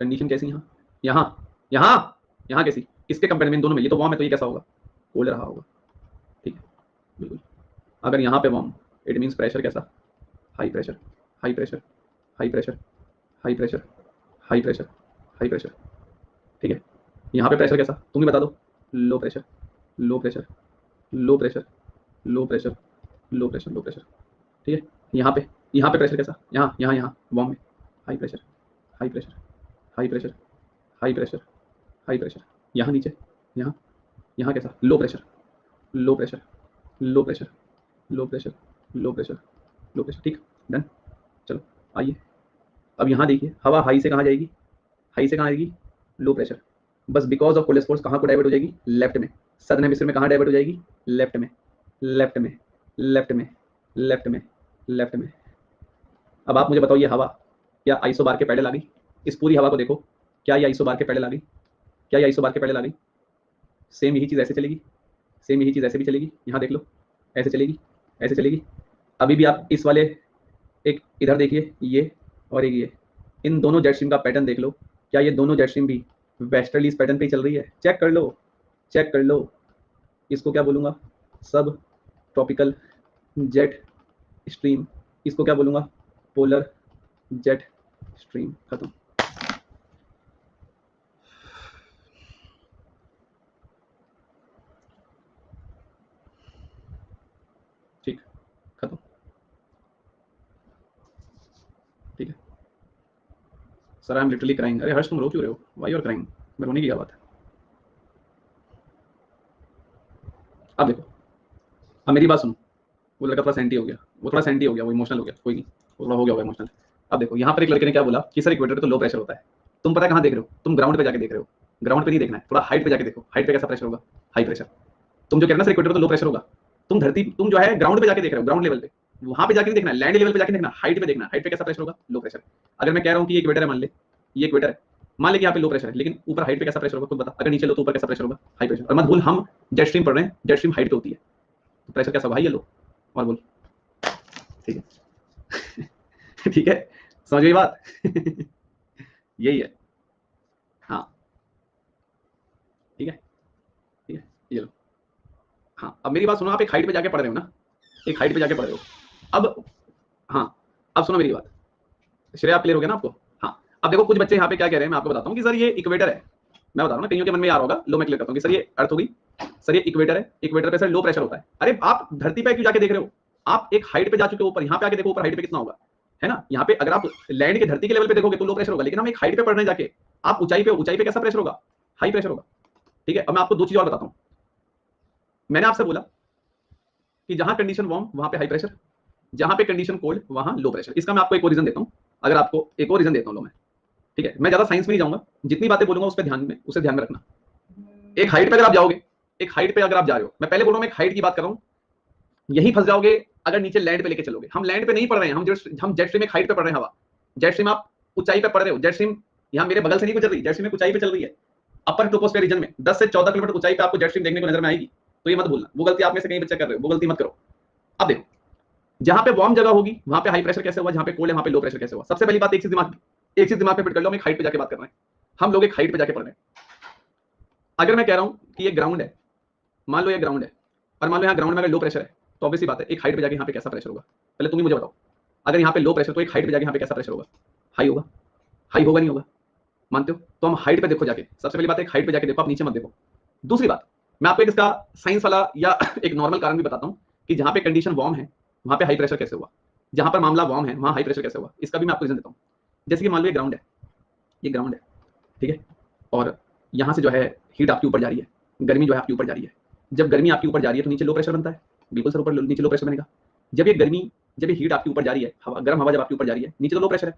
कंडीशन कैसी? यहाँ यहाँ यहाँ यहाँ कैसी? इसके कंपेयर में दोनों में, ये तो वार्म है तो ये कैसा होगा? कोल्ड रहा होगा, ठीक है? बिल्कुल। अगर यहाँ पे वार्म, इट मीन्स प्रेशर कैसा? High pressure. High pressure, high pressure, high pressure, high pressure, high pressure, ठीक है? यहाँ पे प्रेशर कैसा? तुम ही बता दो। लो pressure, low pressure, low pressure, low pressure, low pressure, low pressure, ठीक है? यहाँ पे प्रेशर कैसा? यहाँ यहाँ यहाँ वार्म में high pressure, high pressure, high pressure, high pressure, high pressure. यहाँ नीचे, यहाँ यहाँ कैसा? लो pressure, low pressure, low pressure, low pressure, low pressure, low pressure, ठीक? डन। चलो आइए अब यहाँ देखिए, हवा हाई से कहाँ जाएगी? हाई से कहाँ आएगी? Low pressure. बस बिकॉज ऑफ कोल्ड फोर्स कहाँ को डाइवर्ट हो जाएगी? लेफ्ट में। सदर्न हेमिस्फीयर में कहाँ डाइवर्ट हो जाएगी? लेफ्ट में, लेफ्ट में, लेफ्ट में, लेफ्ट में, लेफ्ट में। अब आप मुझे बताओ, ये हवा क्या आइसोबार के पैडल आ गई? इस पूरी हवा को देखो, क्या ये आइसोबार के पैडल आ गई? क्या ये आइसोबार के पैडल आ गई? सेम यही चीज़ ऐसे चलेगी, सेम यही चीज़ ऐसे भी चलेगी। यहाँ देख लो, ऐसे चलेगी, ऐसे चलेगी। अभी भी आप इस वाले एक इधर देखिए, ये और एक ये, इन दोनों जेट स्ट्रीम का पैटर्न देख लो। क्या ये दोनों जेट स्ट्रीम भी वेस्टर्ली इस पैटर्न पे ही चल रही है? चेक कर लो, चेक कर लो। इसको क्या बोलूँगा? सब ट्रॉपिकल जेट स्ट्रीम। इसको क्या बोलूँगा? Polar jet stream. खत्म। ठीक, खत्म, ठीक है? Sir I am literally crying. अरे हर्ष तुम रो क्यों रहे हो? Why you are crying? मैं रोने की क्या बात है? अब देखो, अब मेरी बात सुनो। वो लड़का थोड़ा सेंटी हो गया, वो थोड़ा सेंटी हो गया, वो इमोशनल हो गया, कोई नहीं, वो थोड़ा हो गया होगा इमोशनल। अब देखो यहाँ पर एक लड़के ने क्या बोला कि सर इक्वेटर पे तो लो प्रेशर होता है। तुम पता है कहाँ देख रहे हो? तुम ग्राउंड पे जाके देख रहे हो। ग्राउंड पे नहीं देखना है, थोड़ा हाइट पे जाके देखो, हाइट पे कैसा प्रेशर होगा? High pressure. तुम जो कह रहे हो ना सर इक्वेटर पे तो लो प्रेशर होगा, तुम धरती, तुम जो है ग्राउंड पे जाके देख रहे हो, ग्राउंड लेवल पे। वहां पे जाके नहीं देखना है, लैंड लेवल पे जाके देखना, हाइट पे देखना, हाइट पे कैसा प्रेशर होगा? Low pressure. अगर मैं कह रहा हूँ कि ये इक्वेटर है, मान ले ये इक्वेटर है, मान ले कि यहाँ पे लो प्रेशर है, लेकिन ऊपर हाइट पे कैसा प्रेशर होगा? खुद बता। अगर नीचे लो तो ऊपर कैसा प्रेशर होगा? High pressure. और मत भूल हम जेट स्ट्रीम पढ़ रहे हैं, जेट स्ट्रीम हाइट पे होती है, तो प्रेशर कैसा होगा? हाई या लो? और बोल। ठीक है ठीक है, समझ गई बात? यही है, हाँ, ठीक है, ठीक है, ये लो। हाँ, अब मेरी बात सुनो, आप एक हाइट पे जाके पढ़ रहे हो ना, एक हाइट पे जाके पढ़ रहे हो। अब हाँ, अब सुनो मेरी बात। श्रेय आप क्लियर हो गया ना आपको? हाँ, अब देखो कुछ बच्चे यहाँ पे क्या कह रहे हैं, मैं आपको बताता हूँ कि सर ये इक्वेटर है। मैं बता रहा हूँ ना, कईयों के मन में आ रहा होगा, लो मैं क्लियर करता हूँ कि सर ये अर्थ होगी, सर ये इक्वेटर है, इक्वेटर पे सर लो प्रेशर होता है। अरे आप धरती पे क्यों जाके देख रहे हो? आप एक हाइट पे जा चुके हो ऊपर, यहाँ पे आके देखो ऊपर हाइट पे कितना होगा, है ना? यहाँ पे अगर आप लैंड के धरती के लेवल पे देखोगे तो लो प्रेशर होगा, लेकिन हम एक हाइट पे पढ़ रहे हैं जाके, आप ऊंचाई पे कैसा प्रेशर होगा? हाई प्रेशर होगा, ठीक है? अब मैं आपको दो चीज और बताता हूँ। मैंने आपसे बोला कि जहां कंडीशन वार्म वहां पे हाई प्रेशर, जहां पे कंडीशन कोल्ड वहां लो प्रेशर। इसका मैं आपको एक और रीजन देता हूं, अगर आपको एक और रीजन देता हूं लो मैं, ठीक है? मैं ज्यादा साइंस में नहीं जाऊंगा, जितनी बातें बोलूंगा उस पर ध्यान में रखना। एक हाइट पे अगर आप जाओगे, एक हाइट पे अगर आप जा रहे हो, मैं पहले बोल रहा हूं, मैं एक हाइट की बात कर रहा हूं, यहीं फंस जाओगे अगर नीचे लैंड पे लेके चलोगे। हम लैंड पे नहीं पढ़ रहे हैं, हम जेट स्ट्रीम एक हाइट पे पढ़ रहे हैं हवा। जेट स्ट्रीम आप ऊंचाई पे पढ़ रहे हो, जेट स्ट्रीम यहाँ मेरे बगल से नहीं गुजर रही, जेट स्ट्रीम ऊंचाई पे चल रही है। अपर ट्रोपोस्फीयर रीजन में 10 से 14 किलोमीटर ऊंचाई पे आपको जेट स्ट्रीम देखने को नजर में आएगी। तो ये मत भूलना, वो गलती आप में से कहीं बच्चे कर रहे हो, वो गलती मत करो। अब देखो, जहां पे वार्म जगह होगी वहां पे हाई प्रेशर कैसे हुआ, जहां पे कोल्ड है वहां पे लो प्रेशर कैसे हुआ? सबसे पहली बात एक चीज दिमाग में, एक चीज दिमाग में फिट कर लो, हम एक हाइट पे जाके बात कर रहे हैं, हम लोग एक हाइट पे जाके पढ़ रहे हैं। अगर मैं कह रहा हूं कि ये ग्राउंड है, मान लो ये ग्राउंड है, और मान लो यहाँ ग्राउंड में अगर लो प्रेशर है, तो ऑब्वियसली बात है एक हाइट पे जाके यहाँ पे कैसा प्रेशर होगा, पहले तुम ही मुझे बताओ। अगर यहाँ पे लो प्रेशर, तो एक हाइट पे जाके यहाँ पे कैसा प्रेशर होगा? हाई होगा। हाई होगा नहीं होगा? मानते हो? तो हम हाइट पे देखो जाके, सबसे पहली बात है हाइट पे जाके देखो, आप नीचे मत देखो। दूसरी बात, मैं आपको एक इसका साइंस वाला या एक नॉर्मल कारण भी बताता हूँ कि जहाँ पे कंडीशन वार्म है वहाँ पे हाई प्रेशर कैसे हुआ, जहाँ पर मामला वार्म है वहाँ हाई प्रेशर कैसे हुआ, इसका भी मैं आपको रीजन देता हूँ। जैसे कि मान लो ये ग्राउंड है, ये ग्राउंड है, ठीक है, और यहाँ से जो है हीट आपके ऊपर जा रही है, गर्मी जो है आपके ऊपर जा रही है। जब गर्मी आपके ऊपर जा रही है तो नीचे लो प्रेशर बनता है, बिल्कुल सर, ऊपर नीचे लो प्रेशर बनेगा। जब ये गर्मी, जब ये हीट आपके ऊपर जा रही है, हवा, गर्म हवा जब आपके ऊपर जा रही है, नीचे तो लो प्रेशर है।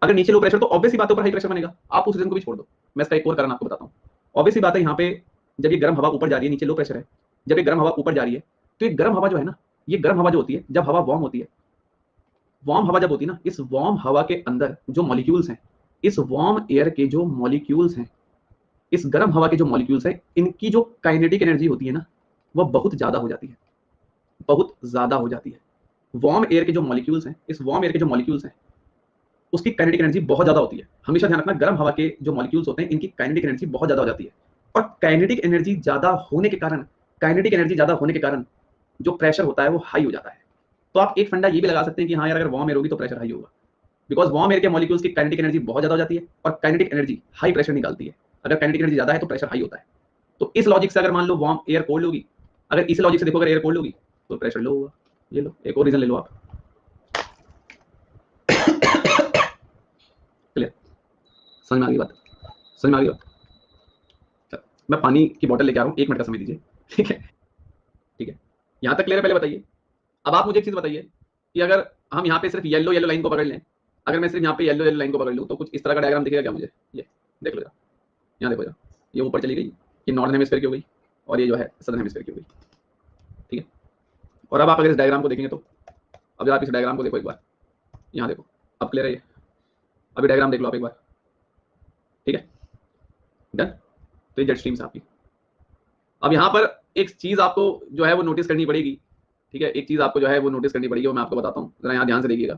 अगर नीचे लो प्रेशर तो ऑब्वियसली बात है ऊपर हाई प्रेशर बनेगा। आप उस रीजन को भी छोड़ दो, मैं इसका एक और कारण आपको बताता हूँ। ऑब्वियसली बात है यहाँ पे जब ये गर्म हवा ऊपर जा रही है, नीचे लो प्रेशर है, जब ये गर्म हवा ऊपर जा रही है, तो ये गर्म हवा जो है ना, ये गर्म हवा जो होती है, जब हवा वार्म होती है, वार्म हवा जब होती है ना, इस वार्म हवा के अंदर जो मॉलिक्यूल्स हैं, इस वार्म एयर के जो मॉलिक्यूल्स हैं, इस गर्म हवा के जो मॉलिक्यूल्स हैं, इनकी जो काइनेटिक एनर्जी होती है ना, वह बहुत ज्यादा हो जाती है, बहुत ज्यादा हो जाती है। वार्म एयर के जो मॉलिक्यूल्स हैं, इस वार्म एयर के जो मॉलिक्यूल्स हैं, उसकी काइनेटिक एनर्जी बहुत ज्यादा होती है। हमेशा ध्यान रखना, गर्म हवा के जो मॉलिक्यूल्स होते हैं, इनकी काइनेटिक एनर्जी बहुत ज्यादा हो जाती है। और काइनेटिक एनर्जी ज्यादा होने के कारण, काइनेटिक एनर्जी ज्यादा होने के कारण जो प्रेशर होता है वो हाई हो जाता है। तो आप एक फंडा ये भी लगा सकते हैं कि हाँ यार, अगर वार्म एयर होगी तो प्रेशर हाई होगा, बिकॉज वार्म एयर के मॉलिक्यूल्स की काइनेटिक एनर्जी बहुत ज्यादा हो जाती है, और काइनेटिक एनर्जी हाई प्रेशर निकालती है। अगर काइनेटिक एनर्जी ज्यादा है तो प्रेशर हाई होता है। तो इस लॉजिक से अगर मान लो वार्म एयर कोल्ड होगी, अगर इस लॉजिक से देखो, अगर एयर कोल्ड होगी तो प्रेशर लो होगा। ये लो एक और रीजन ले लो आप। क्लियर? समझ में आ गई बात? समझ में आ गई बात? चलो, मैं पानी की बोतल लेके आ रहा हूँ, 1 मिनट का समय दीजिए। ठीक है? ठीक है, यहाँ तक क्लियर है? पहले बताइए। अब आप मुझे एक चीज बताइए कि अगर हम यहाँ पे सिर्फ येलो येलो लाइन को पकड़ लें, अगर मैं सिर्फ यहाँ पे येलो येलो लाइन को पकड़ लूँ तो कुछ इस तरह का डायग्राम दिखेगा क्या मुझे? ये देख लो जरा, यहाँ देखो जरा, ये ऊपर चली गई, ये नॉर्दर्न हेमिस्फीयर की हो गई, और ये जो है सदर्न हेमिस्फीयर की हो गई। ठीक है, और अब आप अगर इस डायग्राम को देखेंगे तो, अब जरा आप इस डायग्राम को देखो एक बार, यहाँ देखो, अब क्लियर है ये? अभी डायग्राम देख लो आप एक बार। ठीक है, डन। तो ये जेट स्ट्रीम्स आपकी। अब यहाँ पर एक चीज आपको जो है वो नोटिस करनी पड़ेगी। ठीक है, एक चीज आपको जो है वो नोटिस करनी पड़ेगी, वो मैं आपको बताता हूँ, जरा यहाँ ध्यान से देखिएगा।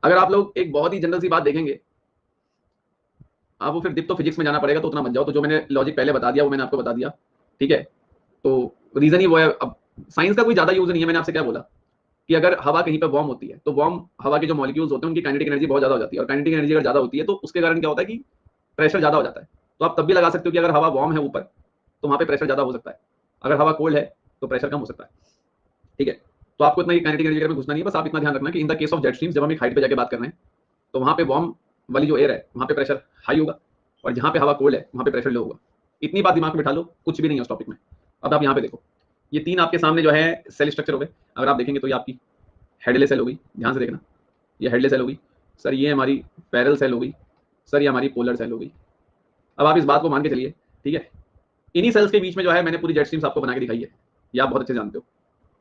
अगर आप लोग एक बहुत ही जनरल सी बात देखेंगे, आपको फिर दिप तो फिजिक्स में जाना पड़ेगा, तो उतना मत जाओ। तो जो मैंने लॉजिक पहले बता दिया वो मैंने आपको बता दिया। ठीक है, तो रीजन ही वो है। अब साइंस का कोई ज्यादा यूज नहीं है। मैंने आपसे क्या बोला कि अगर हवा कहीं पर वार्म होती है तो वार्म हवा के जो मॉलिक्यूल्स होते हैं उनकी काइनेटिक एनर्जी बहुत ज्यादा हो जाती है, और काइनेटिक एनर्जी अगर ज्यादा होती है तो उसके कारण क्या होता है कि प्रेशर ज्यादा हो जाता है। तो आप तब भी लगा सकते हो कि अगर हवा वार्म है ऊपर तो वहां पे प्रेशर ज्यादा हो सकता है, अगर हवा कोल्ड है तो प्रेशर कम हो सकता है। ठीक है, तो आपको इतना काइनेटिक एनर्जी में घुसना नहीं है, बस आप इतना ध्यान रखना कि in the case of jet streams, जब हम एक हाइट पे जाके बात कर रहे हैं तो वहां पे वार्म वाली जो एयर है वहां पे प्रेशर हाई होगा, और जहां पे हवा कोल्ड है वहां पे प्रेशर लो होगा। इतनी बात दिमाग में बिठा लो, कुछ भी नहीं है उस टॉपिक में। अब आप यहाँ पे देखो, ये 3 आपके सामने जो है सेल स्ट्रक्चर हो गए। अगर आप देखेंगे तो ये आपकी हेडले सेल हो गई, ध्यान से देखना, ये हेडले सेल हो गई सर, ये हमारी पैरल सेल हो गई सर, ये हमारी पोलर सेल हो गई। अब आप इस बात को मान के चलिए, ठीक है, इन्हीं सेल्स के बीच में जो है मैंने पूरी जेट स्ट्रीम्स आपको बना के दिखाई है, ये आप बहुत अच्छे जानते हो।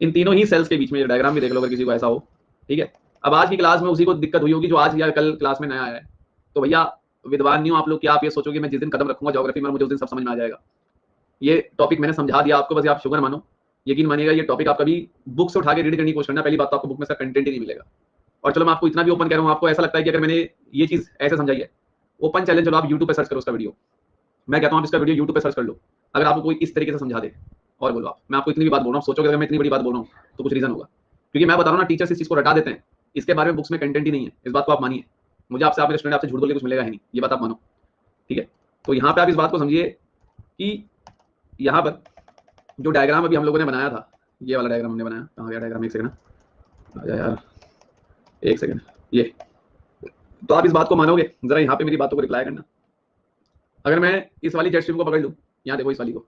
इन तीनों ही सेल्स के बीच में डायग्राम भी देख लो अगर किसी को ऐसा हो। ठीक है, अब आज की क्लास में उसी को दिक्कत हुई होगी जो आज या कल क्लास में नया आया है। तो भैया विद्वान नहीं हो आप लोग कि आप ये सोचोगे मैं जिस दिन कदम रखूंगा ज्योग्राफी में मुझे उस दिन सब समझ में आ जाएगा। ये टॉपिक मैंने समझा दिया आपको, बस आप शुगर मानो, यकीन मानिएगा ये टॉपिक आप कभी बुक से उठा के रीड करने की कोशिश करना, पहली बात तो आपको बुक में से कंटेंट ही नहीं मिलेगा। और चलो मैं आपको इतना भी ओपन कह रहा हूँ, आपको ऐसा लगता है कि अगर मैंने ये चीज ऐसे समझाई है, ओपन चैलेंज, चलो आप यूट्यूब पे सर्च करो उसका वीडियो। मैं कहता हूँ आप इसका वीडियो यूट्यूब पे सर्च कर लो, अगर आपको कोई इस तरीके से समझा दे और बोलो आप, मैं आपको इतनी भी बात बोल रहा हूँ, सोचोगे अगर मैं इतनी बड़ी बात बोल रहा हूँ तो कुछ रीजन होगा, क्योंकि मैं बता रहा हूँ ना, टीचर्स इस चीज को रटा देते हैं, इसके बारे में बुक्स में कंटेंट ही नहीं है, इस बात को आप मानिए। मुझे आपसे, आपके स्टूडेंट आपसे झूठ बोल के कुछ मिलेगा ही नहीं, ये बात आप मानो। ठीक है, तो यहाँ पे आप इस बात को समझिए कि यहाँ पर जो डायग्राम अभी हम लोगों ने बनाया था, ये वाला डायग्राम हमने बनाया, कहाँ गया डायग्राम, एक सेकंड यार, एक सेकंड, ये। तो आप इस बात को मानोगे, जरा यहाँ पे मेरी बातों को रिप्लाई करना। अगर मैं इस वाली जेट स्ट्रीम को पकड़ लूँ, यहाँ देखो इस वाली को,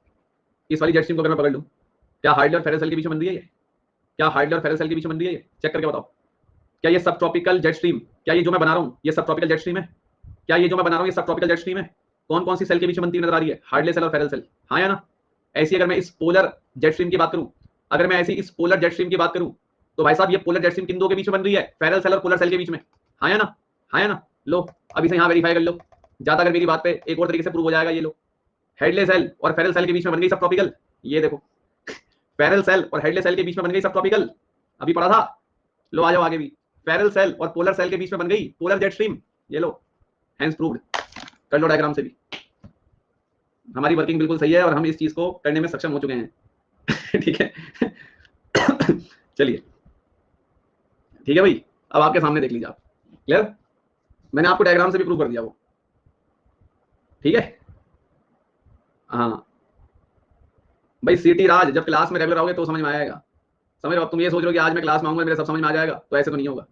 इस वाली जेट स्ट्रीम को अगर मैं पकड़ लूँ, क्या हाइड्रल और फेरल सेल के बीच में बन रही है ये? क्या हाइड्रल और फेरल सेल के बीच में बन रही है ये? चेक करके बताओ। क्या ये सब ट्रॉपिकल जेट स्ट्रीम, क्या ये जो मैं बना रहा हूँ ये सब ट्रॉपिकल जेट स्ट्रीम है? क्या ये जो मैं बना रहा हूँ ये सब ट्रॉपिकल जेट स्ट्रीम है? कौन कौन सी सेल के बीच में बनती नजर आ रही है? हाइड्रल सेल और फेरल सेल, हाँ या ना? ऐसी अगर मैं इस पोलर जेट स्ट्रीम की बात करूं, अगर मैं ऐसी इस पोलर जेट स्ट्रीम की बात करूं, तो भाई साहब ये पोलर जेट स्ट्रीम किन दो के बीच में बन रही है? फेरल सेल और पोलर सेल के बीच में, हाँ या ना? हाँ या ना? लो अभी से यहाँ वेरीफाई कर लो, ज्यादा अगर मेरी बात पे एक और तरीके से प्रूव हो जाएगा। ये लो, हेडले सेल और फेरल सेल के बीच में बन गई सब ट्रॉपिकल, ये देखो, फेरल सेल और हेडले सेल के बीच में बन गई सब ट्रॉपिकल, अभी पढ़ा था। लो आ जाओ आगे भी, फेरल सेल और पोलर सेल के बीच में बन गई पोलर जेट स्ट्रीम, ये लो। Hence proved. कर लो डायग्राम से भी, हमारी वर्किंग बिल्कुल सही है और हम इस चीज को करने में सक्षम हो चुके हैं। ठीक है। चलिए ठीक है भाई, अब आपके सामने देख लीजिए आप। क्लियर? मैंने आपको डायग्राम से भी प्रूव कर दिया वो। ठीक है। हाँ भाई, सीटी राज जब क्लास में रेगुलर आओगे तो समझ में आएगा। समझ लो, अब तुम ये सोच रहे हो कि आज मैं क्लास में आऊंगा मेरे सब समझ में आ जाएगा, तो ऐसे तो नहीं होगा।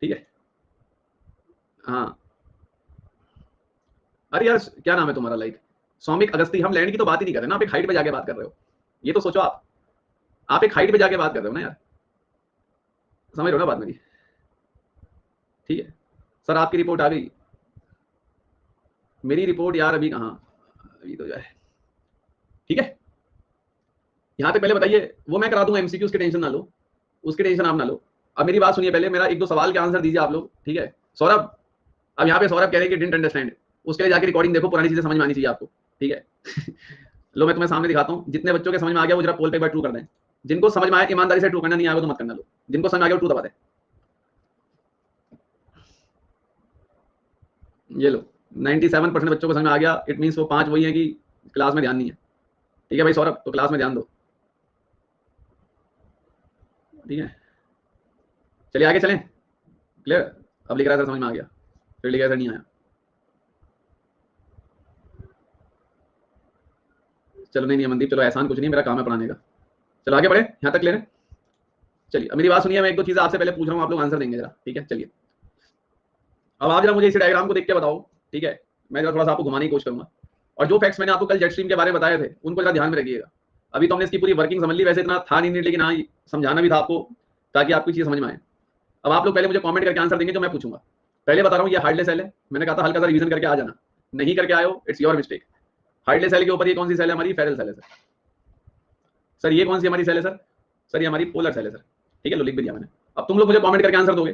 ठीक है। हाँ अरे यार क्या नाम है तुम्हारा, लाइक सौमिक अगस्ती। हम लैंड की तो बात ही नहीं कर रहे ना, आप एक हाइट पे जाके बात कर रहे हो। ये तो सोचो आप एक हाइट पे जाके बात कर रहे हो ना यार, समझ रहे हो ना बात मेरी? ठीक है सर, आपकी रिपोर्ट आ गई। मेरी रिपोर्ट यार अभी कहाँ, अभी तो जाए। ठीक है, यहाँ तक पहले बताइए, वो मैं करा दूंगा एमसीक्यू, उसकी टेंशन ना लो, उसकी टेंशन आप ना लो। अब मेरी बात सुनिए पहले, मेरा एक दो सवाल के आंसर दीजिए आप लोग। ठीक है सौरभ, अब यहाँ पे सौरभ कह रहे हैं कि डिडंट अंडरस्टैंड, उसके लिए जाके रिकॉर्डिंग देखो, पुरानी चीजें समझ में आनी चाहिए आपको। ठीक है। लो मैं तुम्हें सामने दिखाता हूँ, जितने बच्चों के समझ में आ गया वो जरा पोल पे एक बार ट्रू कर दें। जिनको समझ में आया ईमानदारी से ट्रू करना, नहीं आएगा तो मत करना। लो जिनको समझ में आ गया ट्रू दबा दें। ये लो 97% बच्चों को समझ में आ गया। इट मीन्स वो 5 वही है कि क्लास में ध्यान नहीं है। ठीक है भाई सौरभ, तो क्लास में ध्यान दो। ठीक है चलिए आगे चलें। क्लियर? अब लिख रहा था समझ में आ गया, फिर लिखा था नहीं आया। चलो नहीं अमनदीप, चलो एहसान कुछ नहीं, मेरा काम है पढ़ाने का। चलो आगे बढ़े, यहाँ तक क्लियर है? चलिए अब मेरी बात सुनिए, मैं एक दो चीज़ आपसे पहले पूछ रहा हूँ, आप लोग आंसर देंगे जरा। ठीक है चलिए, अब आप जरा मुझे इस डायग्राम को देख के बताओ। ठीक है, मैं जरा थोड़ा सा आपको घुमाने की कोशिश करूंगा, और जो फैक्ट्स मैंने आपको कल जेट स्ट्रीम के बारे में बताए थे उनको जरा ध्यान में रखिएगा। अभी तो हमने इसकी पूरी वर्किंग समझ ली, वैसे इतना था नहीं, लेकिन हाँ समझाना भी था आपको ताकि आपको चीज़ समझ में आए। अब आप लोग पहले मुझे कमेंट करके आंसर देंगे जो मैं पूछूंगा। पहले बता रहा हूँ, ये हार्डलेस सेल है, मैंने कहा था हल्का सा रिवीजन करके आ जाना, नहीं करके आए हो it's your mistake. Heartless cell के ऊपर ये कौन सी सेल है हमारी? फेरल सेल है सर। सर ये कौन सी हमारी सेल है सर? सर ये हमारी पोलर सेल है सर। ठीक है लो लिख भी दिया मैंने। अब तुम लोग मुझे कमेंट करके आंसर दोगे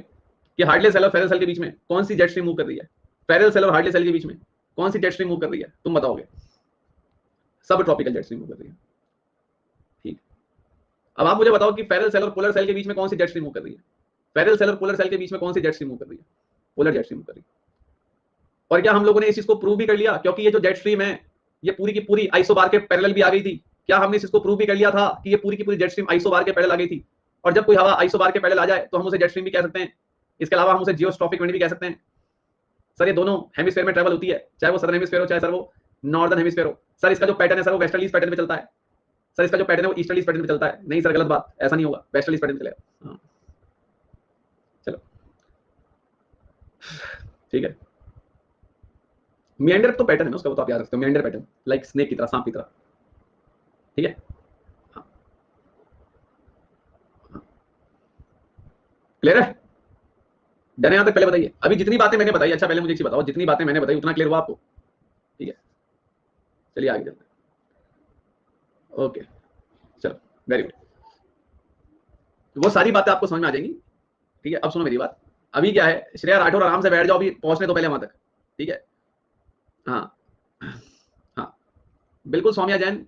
कि हार्डलेस सेल और फेरल सेल के बीच में कौन सी जेट स्ट्रीम मूव कर रही है, फेरल सेल और हार्डलेस सेल के बीच में कौन सी जेट स्ट्रीम मूव कर रही है, तुम बताओगे। सब ट्रॉपिकल जेट स्ट्रीम मूव कर रही है। ठीक, अब आप मुझे बताओ कि फेरल सेल और पोलर सेल के बीच में कौन सी जेट स्ट्रीम मूव कर रही है। फेरल सेल और पोलर सेल के बीच में कौन सी जेट स्ट्रीम मूव कर रही है? पोलर जेट स्ट्रीम मूव कर रही है। और क्या हम लोगों ने इस चीज को प्रूव भी कर लिया? क्योंकि ये जो जेट स्ट्रीम है ये पूरी की पूरी आइसोबार के पैरेलल भी आ गई थी। क्या हमने इस चीज को प्रूव भी कर लिया था कि ये पूरी की पूरी जेट स्ट्रीम आइसोबार के पैरेलल आ गई थी? और जब कोई हवा आइसोबार के पैरेलल आ जाए तो हम उसे जेट स्ट्रीम भी कह सकते हैं। इसके अलावा हम उसे जियोस्ट्रॉपिक विंड भी कह सकते हैं। सर ये दोनों हेमिस्फीयर में ट्रेवल होती है, चाहे वो सदर्न हेमिस्फीयर हो चाहे सर वो नॉर्दर्न हेमिस्फीयर हो। सर इसका जो पैटर्न है सर वो वेस्टर्लीज पैटर्न में चलता है। सर इसका जो पैटर्न है वो ईस्टर्लीज पैटर्न में चलता है। नहीं सर गलत बात, ऐसा नहीं होगा, वेस्टर्लीज पैटर्न में चलेगा। हाँ चलो ठीक है। मियंडर तो पैटर्न है ना उसका, वो तो आप याद रखते हो, मियंडर पैटर्न लाइक स्नेक की तरह, सांप की तरह। ठीक है हाँ क्लियर है? डन है यहाँ तक? पहले बताइए अभी जितनी बातें मैंने बताई। अच्छा पहले मुझे एक चीज बताओ, जितनी बातें मैंने बताई उतना क्लियर हुआ आपको? ठीक है चलिए आगे चलते हैं। ओके चलो वेरी गुड, वो सारी बातें आपको समझ में आ जाएंगी। ठीक है अब सुनो मेरी बात, अभी क्या है श्रेया राठौर आराम से बैठ जाओ, अभी पहुंचने तो पहले वहां तक। ठीक है हाँ हाँ बिल्कुल सौम्या जैन,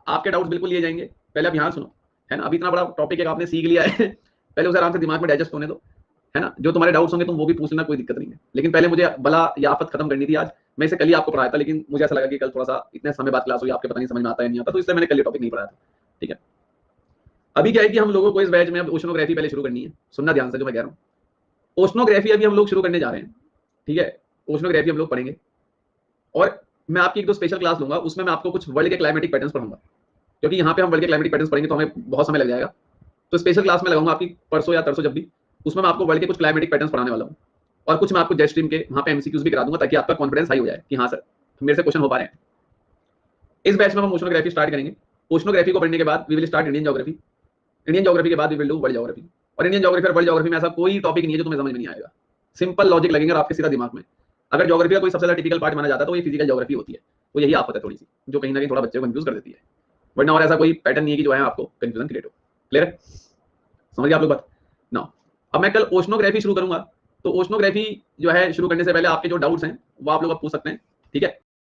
आपके डाउट्स बिल्कुल लिए जाएंगे। पहले आप यहाँ सुनो, है ना, अभी इतना बड़ा टॉपिक है आपने सीख लिया है। पहले उसे आराम से दिमाग में डाइजेस्ट होने दो, है ना। जो तुम्हारे डाउट्स होंगे तुम वो भी पूछ लेना, कोई दिक्कत नहीं है। लेकिन पहले मुझे बला या आफत खत्म करनी थी आज। मैं इसे कल ही आपको पढ़ाया था, लेकिन मुझे ऐसा लगा कि कल थोड़ा सा इतने समय बाद क्लास हुई, आपके पता नहीं समझ में आता है नहीं आता, तो इसलिए मैंने कल ये टॉपिक नहीं पढ़ाया था। ठीक है अभी क्या है कि हम लोगों को इस बैच में अब ओशनोग्राफी पहले शुरू करनी है। सुनना ध्यान से जो मैं कह रहा हूँ, ओशनोग्राफी अभी हम लोग शुरू करने जा रहे हैं। ठीक है ओशनोग्राफी हम लोग पढ़ेंगे, और मैं आपकी एक दो स्पेशल क्लास लूंगा, उसमें मैं आपको कुछ वर्ल्ड के क्लाइमेटिक पैटर्न्स पढ़ाऊंगा, क्योंकि यहाँ पे हम वर्ल्ड के क्लाइमेटिक पैटर्न्स पढ़ेंगे तो हमें बहुत समय लग जाएगा। तो स्पेशल क्लास में लगाऊंगा आपकी परसों या तरसों जब भी, उसमें मैं आपको वर्ल्ड के कुछ क्लाइमेटिक पैटर्न्स पढ़ाने वाला हूँ, और कुछ मैं आपको जेट स्ट्रीम के वहाँ पे एमसीक्यूज भी करा दूंगा, ताकि आपका कॉन्फिडेंस हाई हो जाए कि हाँ सर मेरे से क्वेश्चन हो पा रहे हैं। इस बैच में हम ओशनोग्राफी स्टार्ट करेंगे। ओशनोग्राफी को पढ़ने के बाद we will start Indian geography. Indian geography के बाद we will do world geography. और इंडियन ज्योग्राफी और वर्ल्ड ज्योग्राफी में ऐसा कोई टॉपिक नहीं है जो तुम्हें समझ में नहीं आएगा। सिंपल लॉजिक लगेंगे आपके सीधा दिमाग में। अगर ज्योग्राफी का कोई सबसे ज्यादा टिपिकल पार्ट माना जाता है तो ये फिजिकल ज्योग्राफी होती है। तो यही आफत है थोड़ी सी, जो कहीं ना कहीं थोड़ा बच्चे को कंफ्यूज कर देती है, वरना और ऐसा कोई पैटर्न नहीं है कि जो है आपको कंफ्यूजन क्रिएट हो। क्लियर है? समझ गए आप लोग बात ना? अब मैं कल ओशनोग्राफी शुरू करूंगा, तो ओशनोग्राफी जो है शुरू करने से पहले आपके जो डाउट्स हैं वो आप लोग अब पूछ सकते हैं। ठीक है